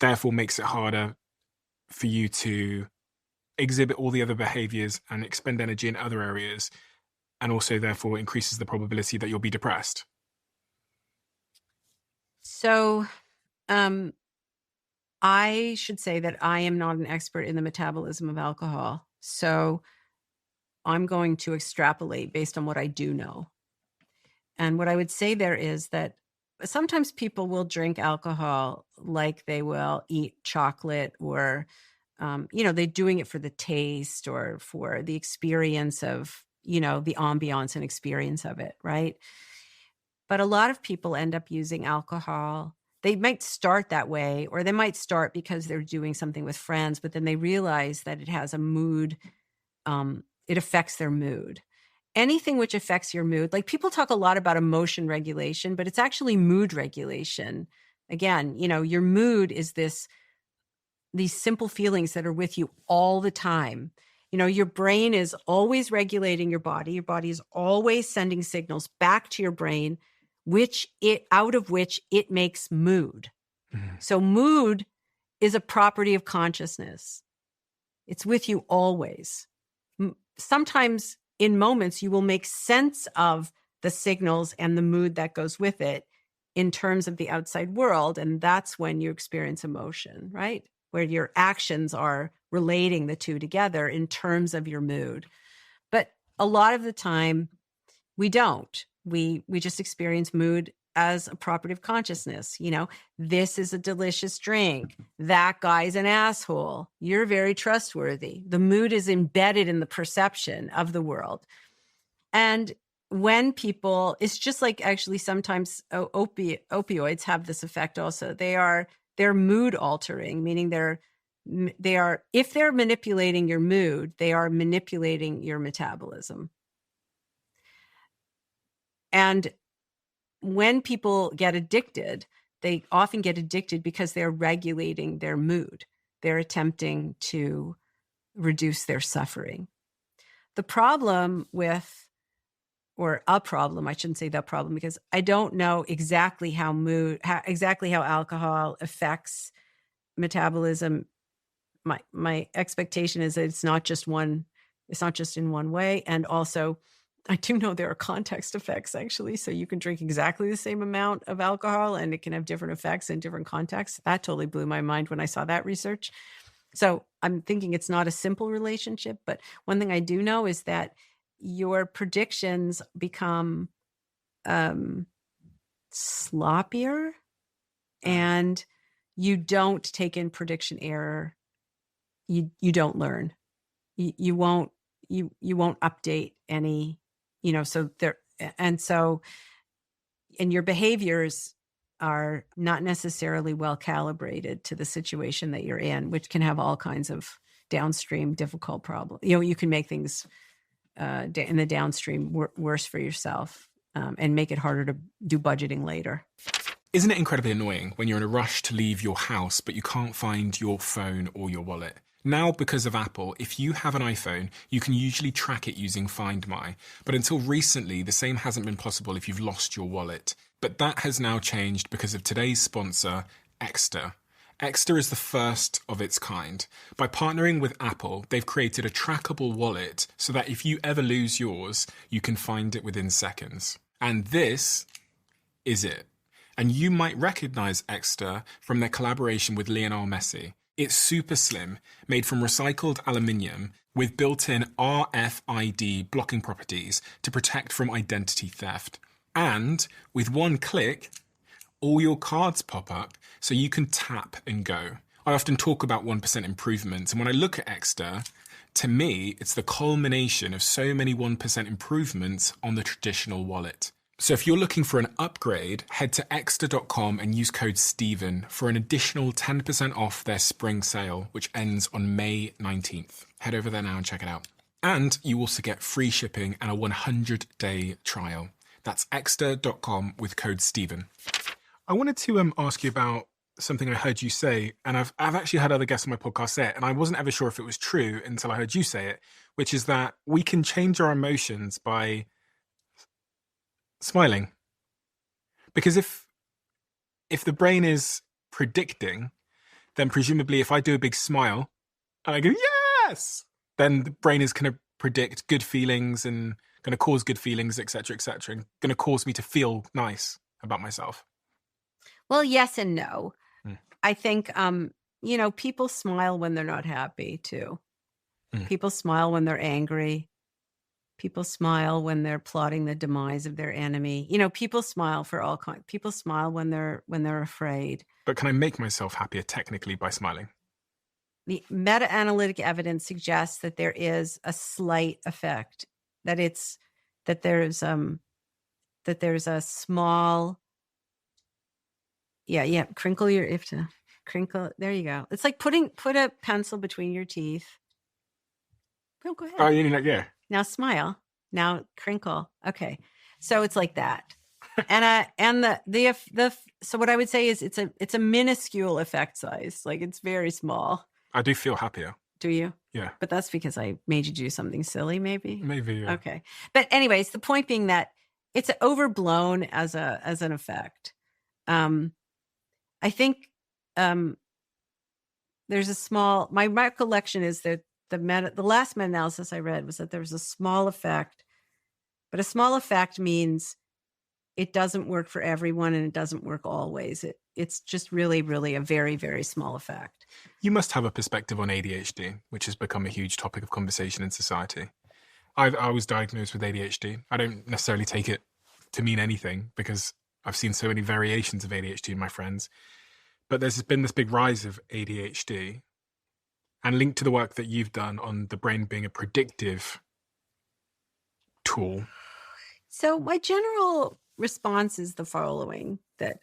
therefore makes it harder for you to exhibit all the other behaviors and expend energy in other areas, and also therefore increases the probability that you'll be depressed? So, I should say that I am not an expert in the metabolism of alcohol. So I'm going to extrapolate based on what I do know. And what I would say there is that sometimes people will drink alcohol like they will eat chocolate, or, they're doing it for the taste or for the experience of, the ambiance and experience of it, right? But a lot of people end up using alcohol. They might start that way, or they might start because they're doing something with friends, but then they realize that it has a mood, it affects their mood. Anything which affects your mood, like people talk a lot about emotion regulation, but it's actually mood regulation. Again, your mood is these simple feelings that are with you all the time. Your brain is always regulating your body. Your body is always sending signals back to your brain, out of which it makes mood. Mm-hmm. So mood is a property of consciousness. It's with you always. Sometimes in moments you will make sense of the signals and the mood that goes with it in terms of the outside world. And that's when you experience emotion, right? Where your actions are relating the two together in terms of your mood. But a lot of the time we don't. We just experience mood as a property of consciousness. This is a delicious drink. That guy's an asshole. You're very trustworthy. The mood is embedded in the perception of the world. And when people, it's just like actually sometimes opioids have this effect also. They're mood altering, meaning they are, if they're manipulating your mood, they are manipulating your metabolism. And when people get addicted, they often get addicted because they're regulating their mood. They're attempting to reduce their suffering. The problem I shouldn't say the problem, because I don't know exactly how alcohol affects metabolism. My expectation is that it's not just in one way. And also, I do know there are context effects, actually. So you can drink exactly the same amount of alcohol and it can have different effects in different contexts. That totally blew my mind when I saw that research. So I'm thinking it's not a simple relationship. But one thing I do know is that your predictions become sloppier, and you don't take in prediction error. You don't learn. You won't update any, and your behaviors are not necessarily well calibrated to the situation that you're in, which can have all kinds of downstream difficult problems. You can make things in the downstream worse for yourself, and make it harder to do budgeting later. Isn't it incredibly annoying when you're in a rush to leave your house, but you can't find your phone or your wallet? Now, because of Apple, if you have an iPhone, you can usually track it using Find My. But until recently, the same hasn't been possible if you've lost your wallet. But that has now changed because of today's sponsor, Exter. Exter is the first of its kind. By partnering with Apple, they've created a trackable wallet so that if you ever lose yours, you can find it within seconds. And this is it. And you might recognize Exter from their collaboration with Lionel Messi. It's super slim, made from recycled aluminium with built-in RFID blocking properties to protect from identity theft. And with one click, all your cards pop up so you can tap and go. I often talk about 1% improvements, and when I look at Exter, to me, it's the culmination of so many 1% improvements on the traditional wallet. So if you're looking for an upgrade, head to exter.com and use code Stephen for an additional 10% off their spring sale, which ends on May 19th. Head over there now and check it out. And you also get free shipping and a 100-day trial. That's exter.com with code Stephen. I wanted to ask you about something I heard you say, and I've actually had other guests on my podcast say it, and I wasn't ever sure if it was true until I heard you say it, which is that we can change our emotions by smiling. Because if the brain is predicting, then presumably if I do a big smile and I go, yes, then the brain is going to predict good feelings and going to cause good feelings, etc., and going to cause me to feel nice about myself. Well, yes and no. Mm. I think, people smile when they're not happy too. Mm. People smile when they're angry. People smile when they're plotting the demise of their enemy. People smile for all kinds. People smile when they're afraid. But can I make myself happier technically by smiling? The meta-analytic evidence suggests that there is a slight effect. That there's a small. Yeah. Crinkle your crinkle. There you go. It's like put a pencil between your teeth. Oh, go ahead. Oh, yeah. Now smile. Now crinkle. Okay. So it's like that. So what I would say is it's a minuscule effect size. Like it's very small. I do feel happier. Do you? Yeah. But that's because I made you do something silly, maybe? Maybe, yeah. Okay. But anyways, the point being that it's overblown as an effect. I think there's a small, my recollection is that the last meta-analysis I read was that there was a small effect, but a small effect means it doesn't work for everyone and it doesn't work always. It's just really, really a very, very small effect. You must have a perspective on ADHD, which has become a huge topic of conversation in society. I was diagnosed with ADHD. I don't necessarily take it to mean anything because I've seen so many variations of ADHD in my friends. But there's been this big rise of ADHD, and linked to the work that you've done on the brain being a predictive tool. So my general response is the following, that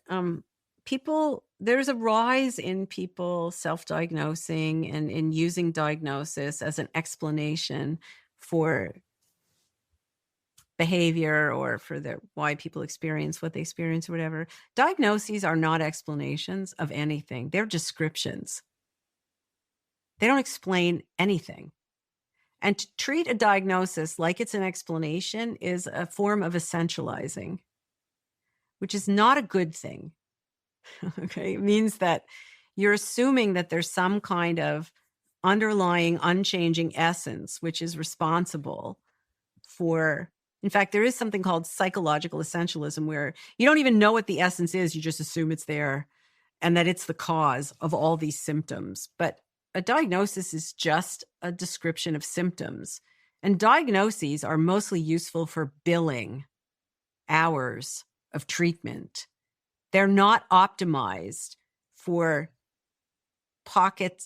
there's a rise in people self-diagnosing and in using diagnosis as an explanation for behavior or for why people experience what they experience or whatever. Diagnoses are not explanations of anything. They're descriptions. They don't explain anything. And to treat a diagnosis like it's an explanation is a form of essentializing, which is not a good thing. Okay. It means that you're assuming that there's some kind of underlying, unchanging essence, which is responsible for, in fact, there is something called psychological essentialism where you don't even know what the essence is. You just assume it's there and that it's the cause of all these symptoms. But a diagnosis is just a description of symptoms. And diagnoses are mostly useful for billing hours of treatment. They're not optimized for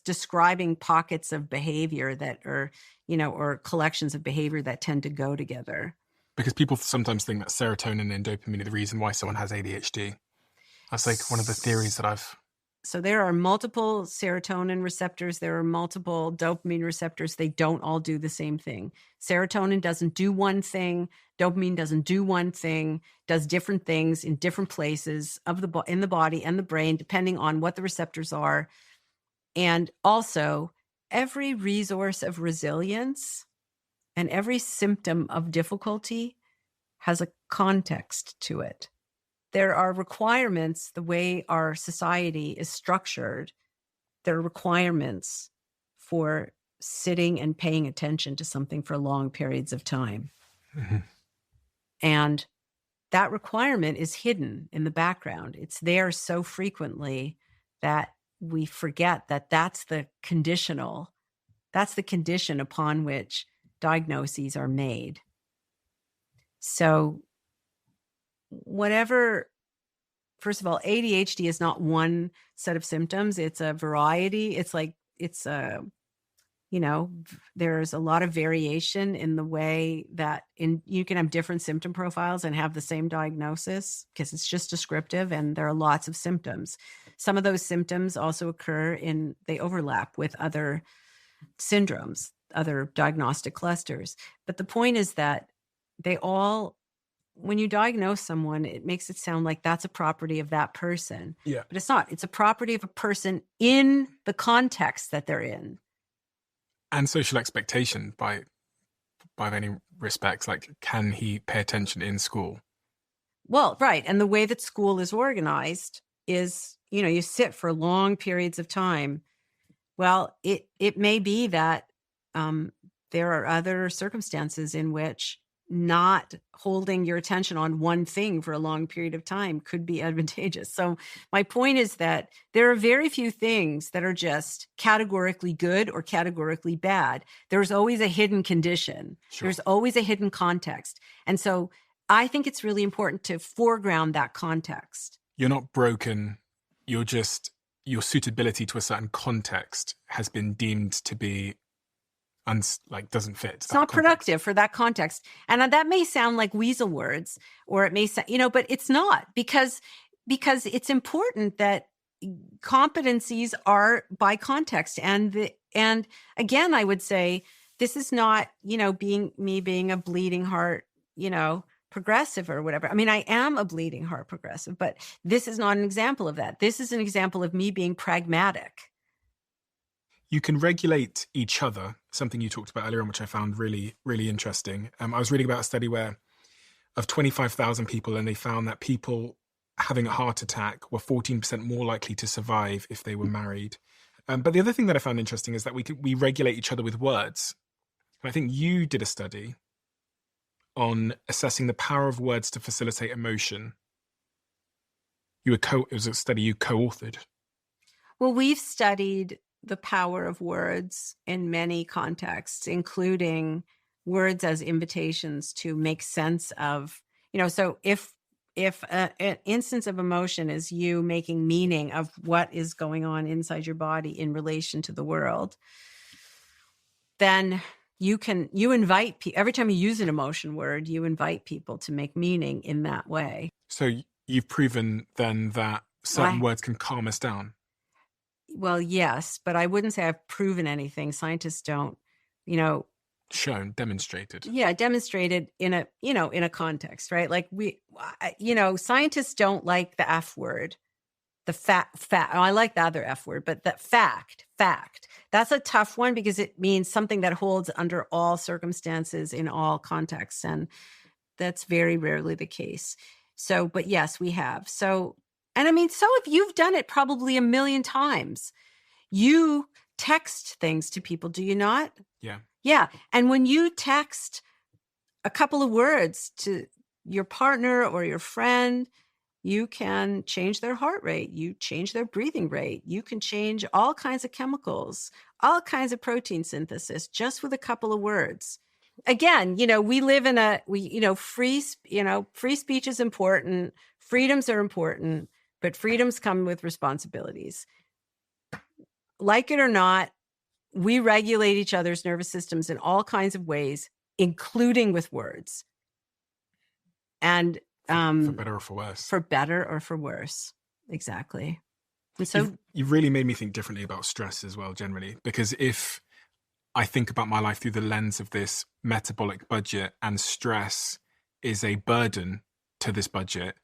describing pockets of behavior that are, or collections of behavior that tend to go together. Because people sometimes think that serotonin and dopamine are the reason why someone has ADHD. That's like one of the theories that I've... So there are multiple serotonin receptors. There are multiple dopamine receptors. They don't all do the same thing. Serotonin doesn't do one thing. Dopamine doesn't do one thing, does different things in different places in the body and the brain, depending on what the receptors are. And also, every resource of resilience and every symptom of difficulty has a context to it. There are requirements, the way our society is structured, there are requirements for sitting and paying attention to something for long periods of time. Mm-hmm. And that requirement is hidden in the background. It's there so frequently that we forget that that's the condition upon which diagnoses are made. So first of all, ADHD is not one set of symptoms. It's a variety. There's a lot of variation in the way that you can have different symptom profiles and have the same diagnosis because it's just descriptive and there are lots of symptoms. Some of those symptoms also they overlap with other syndromes, other diagnostic clusters. But the point is that when you diagnose someone, it makes it sound like that's a property of that person. Yeah. But it's not. It's a property of a person in the context that they're in. And social expectation by many respects, like can he pay attention in school? Well, right. And the way that school is organized is, you sit for long periods of time. Well, it may be that there are other circumstances in which not holding your attention on one thing for a long period of time could be advantageous. So my point is that there are very few things that are just categorically good or categorically bad. There's always a hidden condition. Sure. There's always a hidden context. And so I think it's really important to foreground that context. You're not broken. You're just, your suitability to a certain context has been deemed to be doesn't fit. It's not productive for that context. And that may sound like weasel words, or it may sound, but it's not, because it's important that competencies are by context. And again, I would say this is not, being a bleeding heart, progressive or whatever. I mean, I am a bleeding heart progressive, but this is not an example of that. This is an example of me being pragmatic. You can regulate each other, something you talked about earlier on, which I found really, really interesting. I was reading about a study of 25,000 people, and they found that people having a heart attack were 14% more likely to survive if they were married. But the other thing that I found interesting is that we regulate each other with words. And I think you did a study on assessing the power of words to facilitate emotion. It was a study you co-authored. Well, we've studied the power of words in many contexts, including words as invitations to make sense of, so if an instance of emotion is you making meaning of what is going on inside your body in relation to the world, then you invite people, every time you use an emotion word, you invite people to make meaning in that way. So you've proven then that certain words can calm us down. Well, yes, but I wouldn't say I've proven anything. Scientists don't, shown, demonstrated. Yeah, demonstrated in a context, right? Like scientists don't like the F word, the fact. I like the other F word, but that fact. That's a tough one because it means something that holds under all circumstances in all contexts, and that's very rarely the case. So, but yes, we have. So if you've done it probably a million times, you text things to people, do you not? Yeah. Yeah. And when you text a couple of words to your partner or your friend, you can change their heart rate. You change their breathing rate. You can change all kinds of chemicals, all kinds of protein synthesis just with a couple of words. Again, we live in free speech is important. Freedoms are important, but freedoms come with responsibilities. Like it or not, we regulate each other's nervous systems in all kinds of ways, including with words. And for better or for worse. For better or for worse. Exactly. And so you've really made me think differently about stress as well, generally, because if I think about my life through the lens of this metabolic budget and stress is a burden to this budget,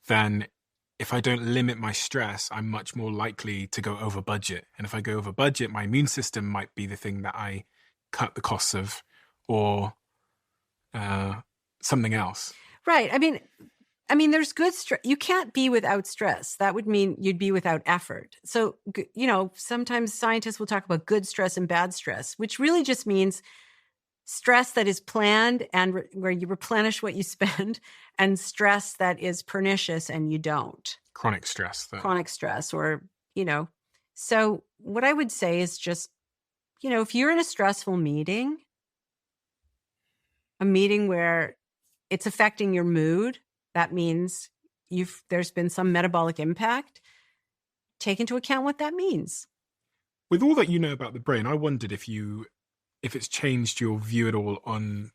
then if I don't limit my stress, I'm much more likely to go over budget. And if I go over budget, my immune system might be the thing that I cut the costs of, or something else. Right. I mean, there's good stress. You can't be without stress. That would mean you'd be without effort. So, sometimes scientists will talk about good stress and bad stress, which really just means stress that is planned and where you replenish what you spend, and stress that is pernicious and you don't. Chronic stress. Chronic stress or, So what I would say is just, if you're in a stressful meeting, a meeting where it's affecting your mood, that means there's been some metabolic impact. Take into account what that means. With all that you know about the brain, I wondered if it's changed your view at all on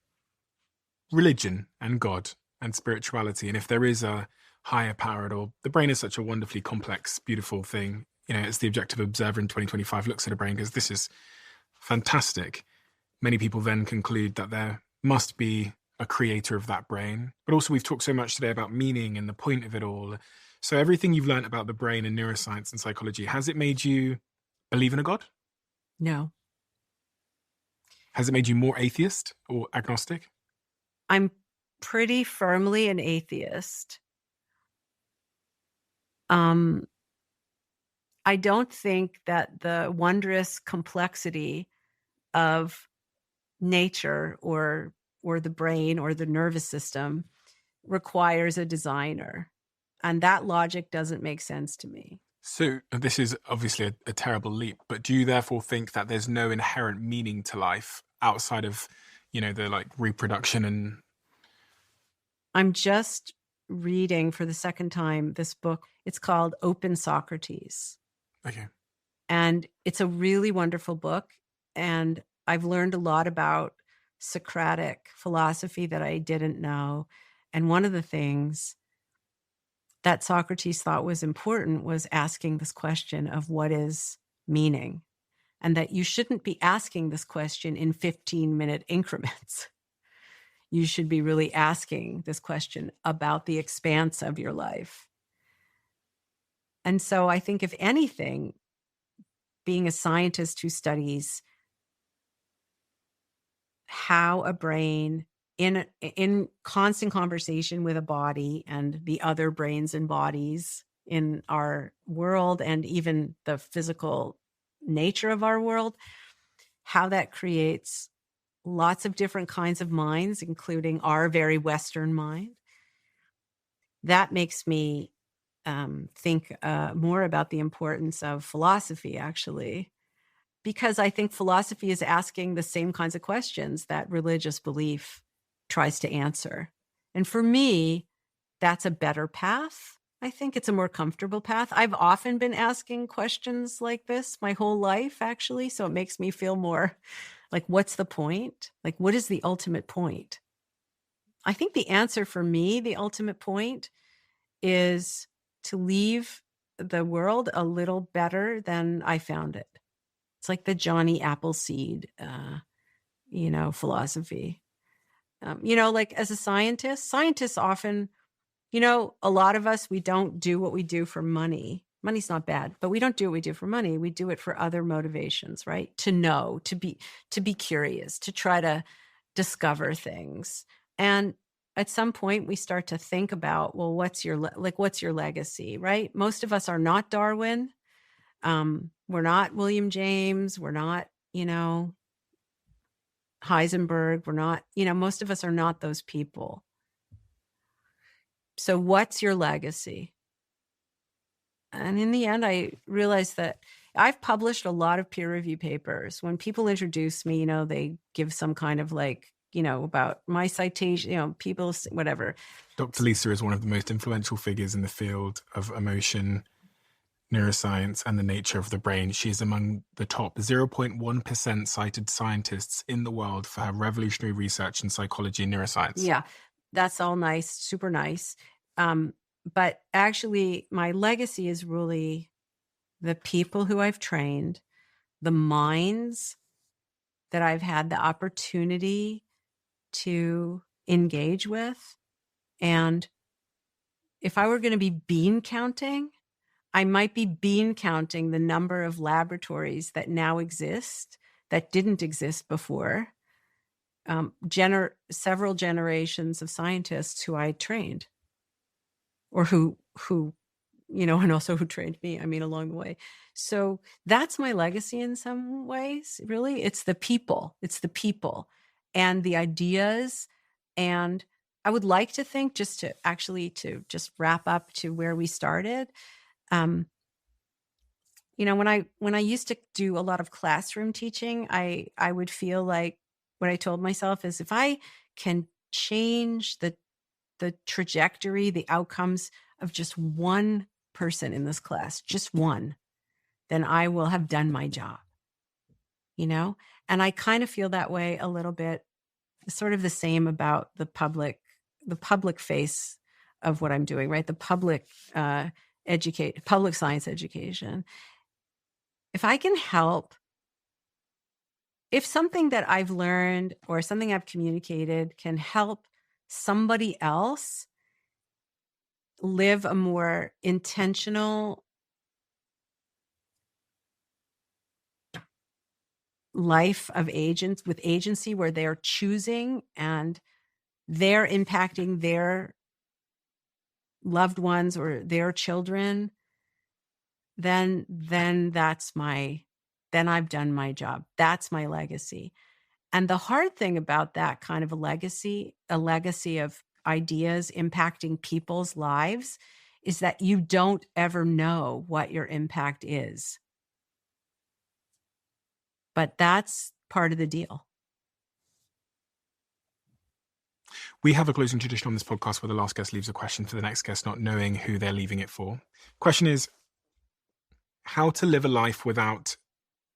religion and God and spirituality, and if there is a higher power at all. The brain is such a wonderfully complex, beautiful thing. As the objective observer in 2025 looks at a brain and goes, this is fantastic. Many people then conclude that there must be a creator of that brain. But also we've talked so much today about meaning and the point of it all. So everything you've learned about the brain and neuroscience and psychology, has it made you believe in a God? No. Has it made you more atheist or agnostic? I'm pretty firmly an atheist. I don't think that the wondrous complexity of nature or the brain or the nervous system requires a designer. And that logic doesn't make sense to me. So this is obviously a terrible leap, but do you therefore think that there's no inherent meaning to life outside of, the like reproduction and... I'm just reading for the second time this book. It's called Open Socrates. Okay. And it's a really wonderful book. And I've learned a lot about Socratic philosophy that I didn't know. And one of the things that Socrates thought was important was asking this question of what is meaning, and that you shouldn't be asking this question in 15-minute increments. You should be really asking this question about the expanse of your life. And so I think, if anything, being a scientist who studies how a brain in constant conversation with a body and the other brains and bodies in our world, and even the physical nature of our world, how that creates lots of different kinds of minds, including our very Western mind. That makes me think more about the importance of philosophy, actually, because I think philosophy is asking the same kinds of questions that religious belief tries to answer. And for me, that's a better path. I think it's a more comfortable path. I've often been asking questions like this my whole life, actually. So it makes me feel more like, what's the point? Like, what is the ultimate point? I think the answer for me, the ultimate point, is to leave the world a little better than I found it. It's like the Johnny Appleseed, philosophy. Like as a scientist, scientists often, a lot of us, we don't do what we do for money. Money's not bad, but we don't do what we do for money. We do it for other motivations, right? To know, to be curious, to try to discover things. And at some point we start to think about, well, what's your legacy, right? Most of us are not Darwin. We're not William James. We're not, Heisenberg. We're not, most of us are not those people. So what's your legacy? And in the end, I realized that I've published a lot of peer review papers. When people introduce me, they give some kind of about my citation, people, whatever. Dr. Lisa is one of the most influential figures in the field of emotion, neuroscience, and the nature of the brain. She is among the top 0.1% cited scientists in the world for her revolutionary research in psychology and neuroscience. Yeah, that's all nice, super nice. But actually, my legacy is really the people who I've trained, the minds that I've had the opportunity to engage with. And if I were going to be bean counting, I might be bean counting the number of laboratories that now exist that didn't exist before. Several generations of scientists who I trained, or who and also who trained me, along the way. So that's my legacy in some ways, really. It's the people and the ideas. And I would like to think, just to wrap up to where we started, when I used to do a lot of classroom teaching, I would feel like what I told myself is, if I can change the trajectory, the outcomes of just one person in this class, just one, then I will have done my job, and I kind of feel that way a little bit, sort of the same about the public face of what I'm doing, right? The public science education. If I can help, if something that I've learned or something I've communicated can help somebody else live a more intentional life of with agency, where they're choosing and they're impacting their loved ones or their children, then I've done my job. That's my legacy. And the hard thing about that kind of a legacy of ideas impacting people's lives, is that you don't ever know what your impact is. But that's part of the deal. We have a closing tradition on this podcast where the last guest leaves a question for the next guest, not knowing who they're leaving it for. Question is, how to live a life without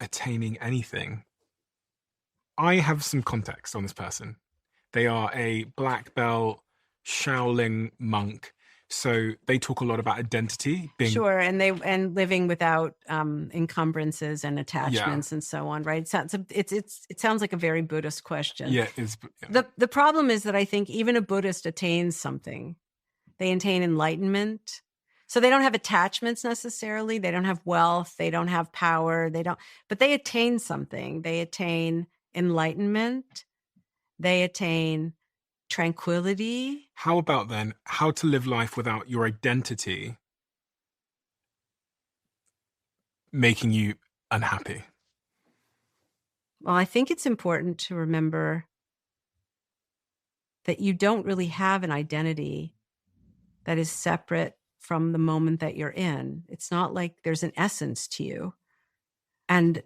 attaining anything. I have some context on this person. They are a black belt Shaolin monk. So they talk a lot about identity being sure, and living without encumbrances and attachments and so on, right? It sounds like a very Buddhist question. Yeah, The problem is that I think even a Buddhist attains something. They attain enlightenment. So they don't have attachments necessarily. They don't have wealth. They don't have power. But they attain something. They attain enlightenment. They attain tranquility. How about then how to live life without your identity making you unhappy? Well, I think it's important to remember that you don't really have an identity that is separate from the moment that you're in. It's not like there's an essence to you. And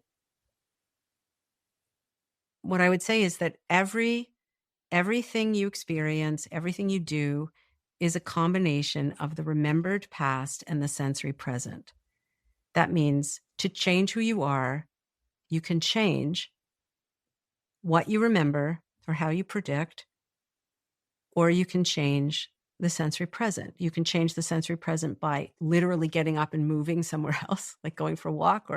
what I would say is that everything you experience, everything you do is a combination of the remembered past and the sensory present. That means to change who you are, you can change what you remember or how you predict, or you can change the sensory present. You can change the sensory present by literally getting up and moving somewhere else, like going for a walk,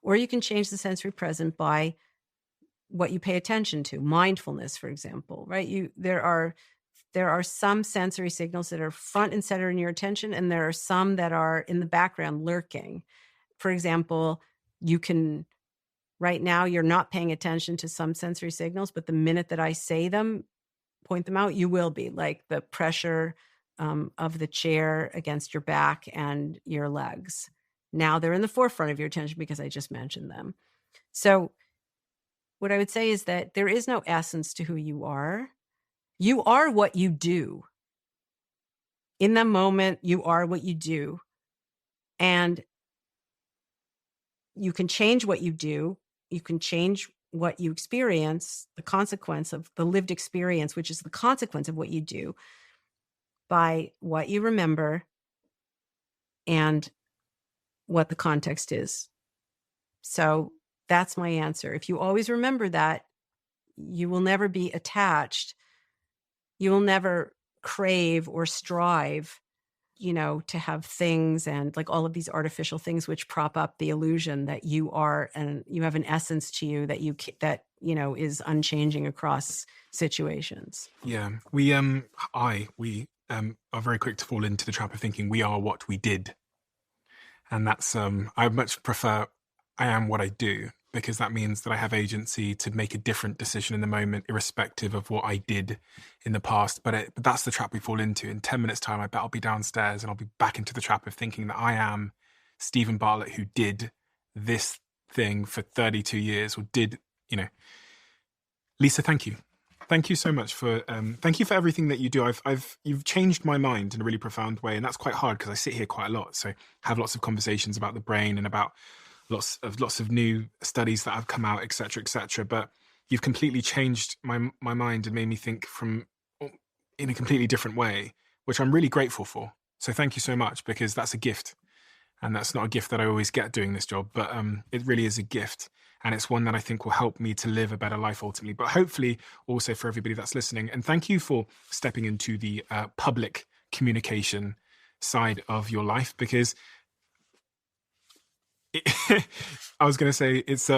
or you can change the sensory present by what you pay attention to, mindfulness, for example, right? There are some sensory signals that are front and center in your attention, and there are some that are in the background lurking. For example, right now you're not paying attention to some sensory signals, but the minute that I say them, point them out, you will be, like the pressure of the chair against your back and your legs. Now they're in the forefront of your attention because I just mentioned them. So what I would say is that there is no essence to who you are. You are what you do. In the moment, you are what you do. And you can change what you do. You can change what you experience, the consequence of the lived experience, which is the consequence of what you do, by what you remember and what the context is. So that's my answer. If you always remember that, you will never be attached. You will never crave or strive, to have things and like all of these artificial things which prop up the illusion that you are, and you have an essence to you that is unchanging across situations. Yeah, we are very quick to fall into the trap of thinking we are what we did, and that's I much prefer I am what I do, because that means that I have agency to make a different decision in the moment, irrespective of what I did in the past. But that's the trap we fall into. In 10 minutes' time, I bet I'll be downstairs and I'll be back into the trap of thinking that I am Stephen Bartlett, who did this thing for 32 years, or did, Lisa, thank you. Thank you so much thank you for everything that you do. You've changed my mind in a really profound way. And that's quite hard because I sit here quite a lot. So I have lots of conversations about the brain and about lots of new studies that have come out, et cetera, but you've completely changed my mind and made me think in a completely different way, which I'm really grateful for. So thank you so much, because that's a gift, and that's not a gift that I always get doing this job, but it really is a gift, and it's one that I think will help me to live a better life ultimately, but hopefully also for everybody that's listening. And thank you for stepping into the public communication side of your life, because I was going to say, it's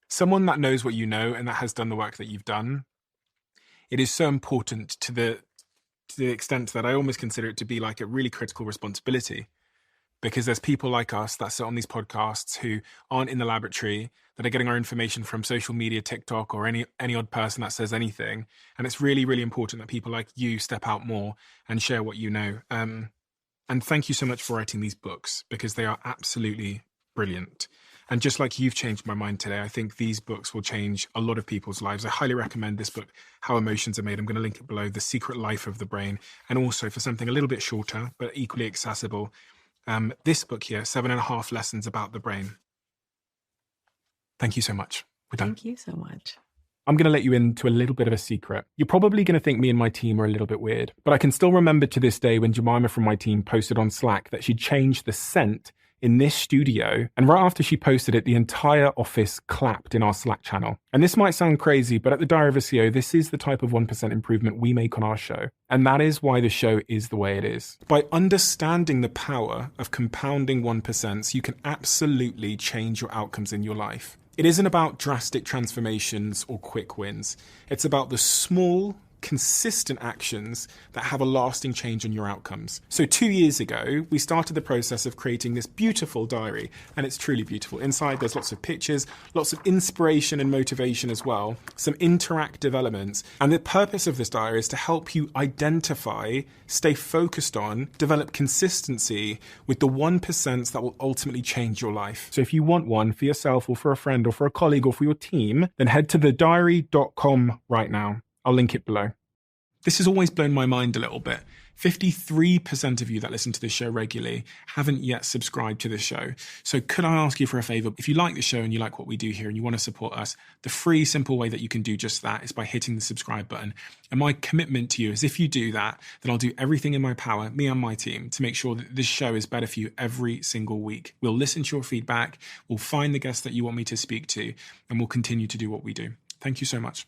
someone that knows what you know and that has done the work that you've done. It is so important to the extent that I almost consider it to be like a really critical responsibility, because there's people like us that sit on these podcasts who aren't in the laboratory, that are getting our information from social media, TikTok, or any odd person that says anything. And it's really, really important that people like you step out more and share what you know. And thank you so much for writing these books, because they are absolutely brilliant. And just like you've changed my mind today, I think these books will change a lot of people's lives. I highly recommend this book, How Emotions Are Made. I'm going to link it below, The Secret Life of the Brain. And also for something a little bit shorter, but equally accessible, this book here, 7.5 Lessons About the Brain. Thank you so much. We're done. Thank you so much. I'm going to let you into a little bit of a secret. You're probably going to think me and my team are a little bit weird, but I can still remember to this day when Jemima from my team posted on Slack that she changed the scent in this studio. And right after she posted it, the entire office clapped in our Slack channel. And this might sound crazy, but at the Diary of a CEO, this is the type of 1% improvement we make on our show. And that is why the show is the way it is. By understanding the power of compounding 1%, you can absolutely change your outcomes in your life. It isn't about drastic transformations or quick wins. It's about the small, consistent actions that have a lasting change on your outcomes. So 2 years ago, we started the process of creating this beautiful diary, and it's truly beautiful. Inside, there's lots of pictures, lots of inspiration and motivation as well, some interactive elements. And the purpose of this diary is to help you identify, stay focused on, develop consistency with the 1% that will ultimately change your life. So if you want one for yourself or for a friend or for a colleague or for your team, then head to thediary.com right now. I'll link it below. This has always blown my mind a little bit. 53% of you that listen to this show regularly haven't yet subscribed to the show. So could I ask you for a favor? If you like the show and you like what we do here and you want to support us, the free, simple way that you can do just that is by hitting the subscribe button. And my commitment to you is if you do that, then I'll do everything in my power, me and my team, to make sure that this show is better for you every single week. We'll listen to your feedback, we'll find the guests that you want me to speak to, and we'll continue to do what we do. Thank you so much.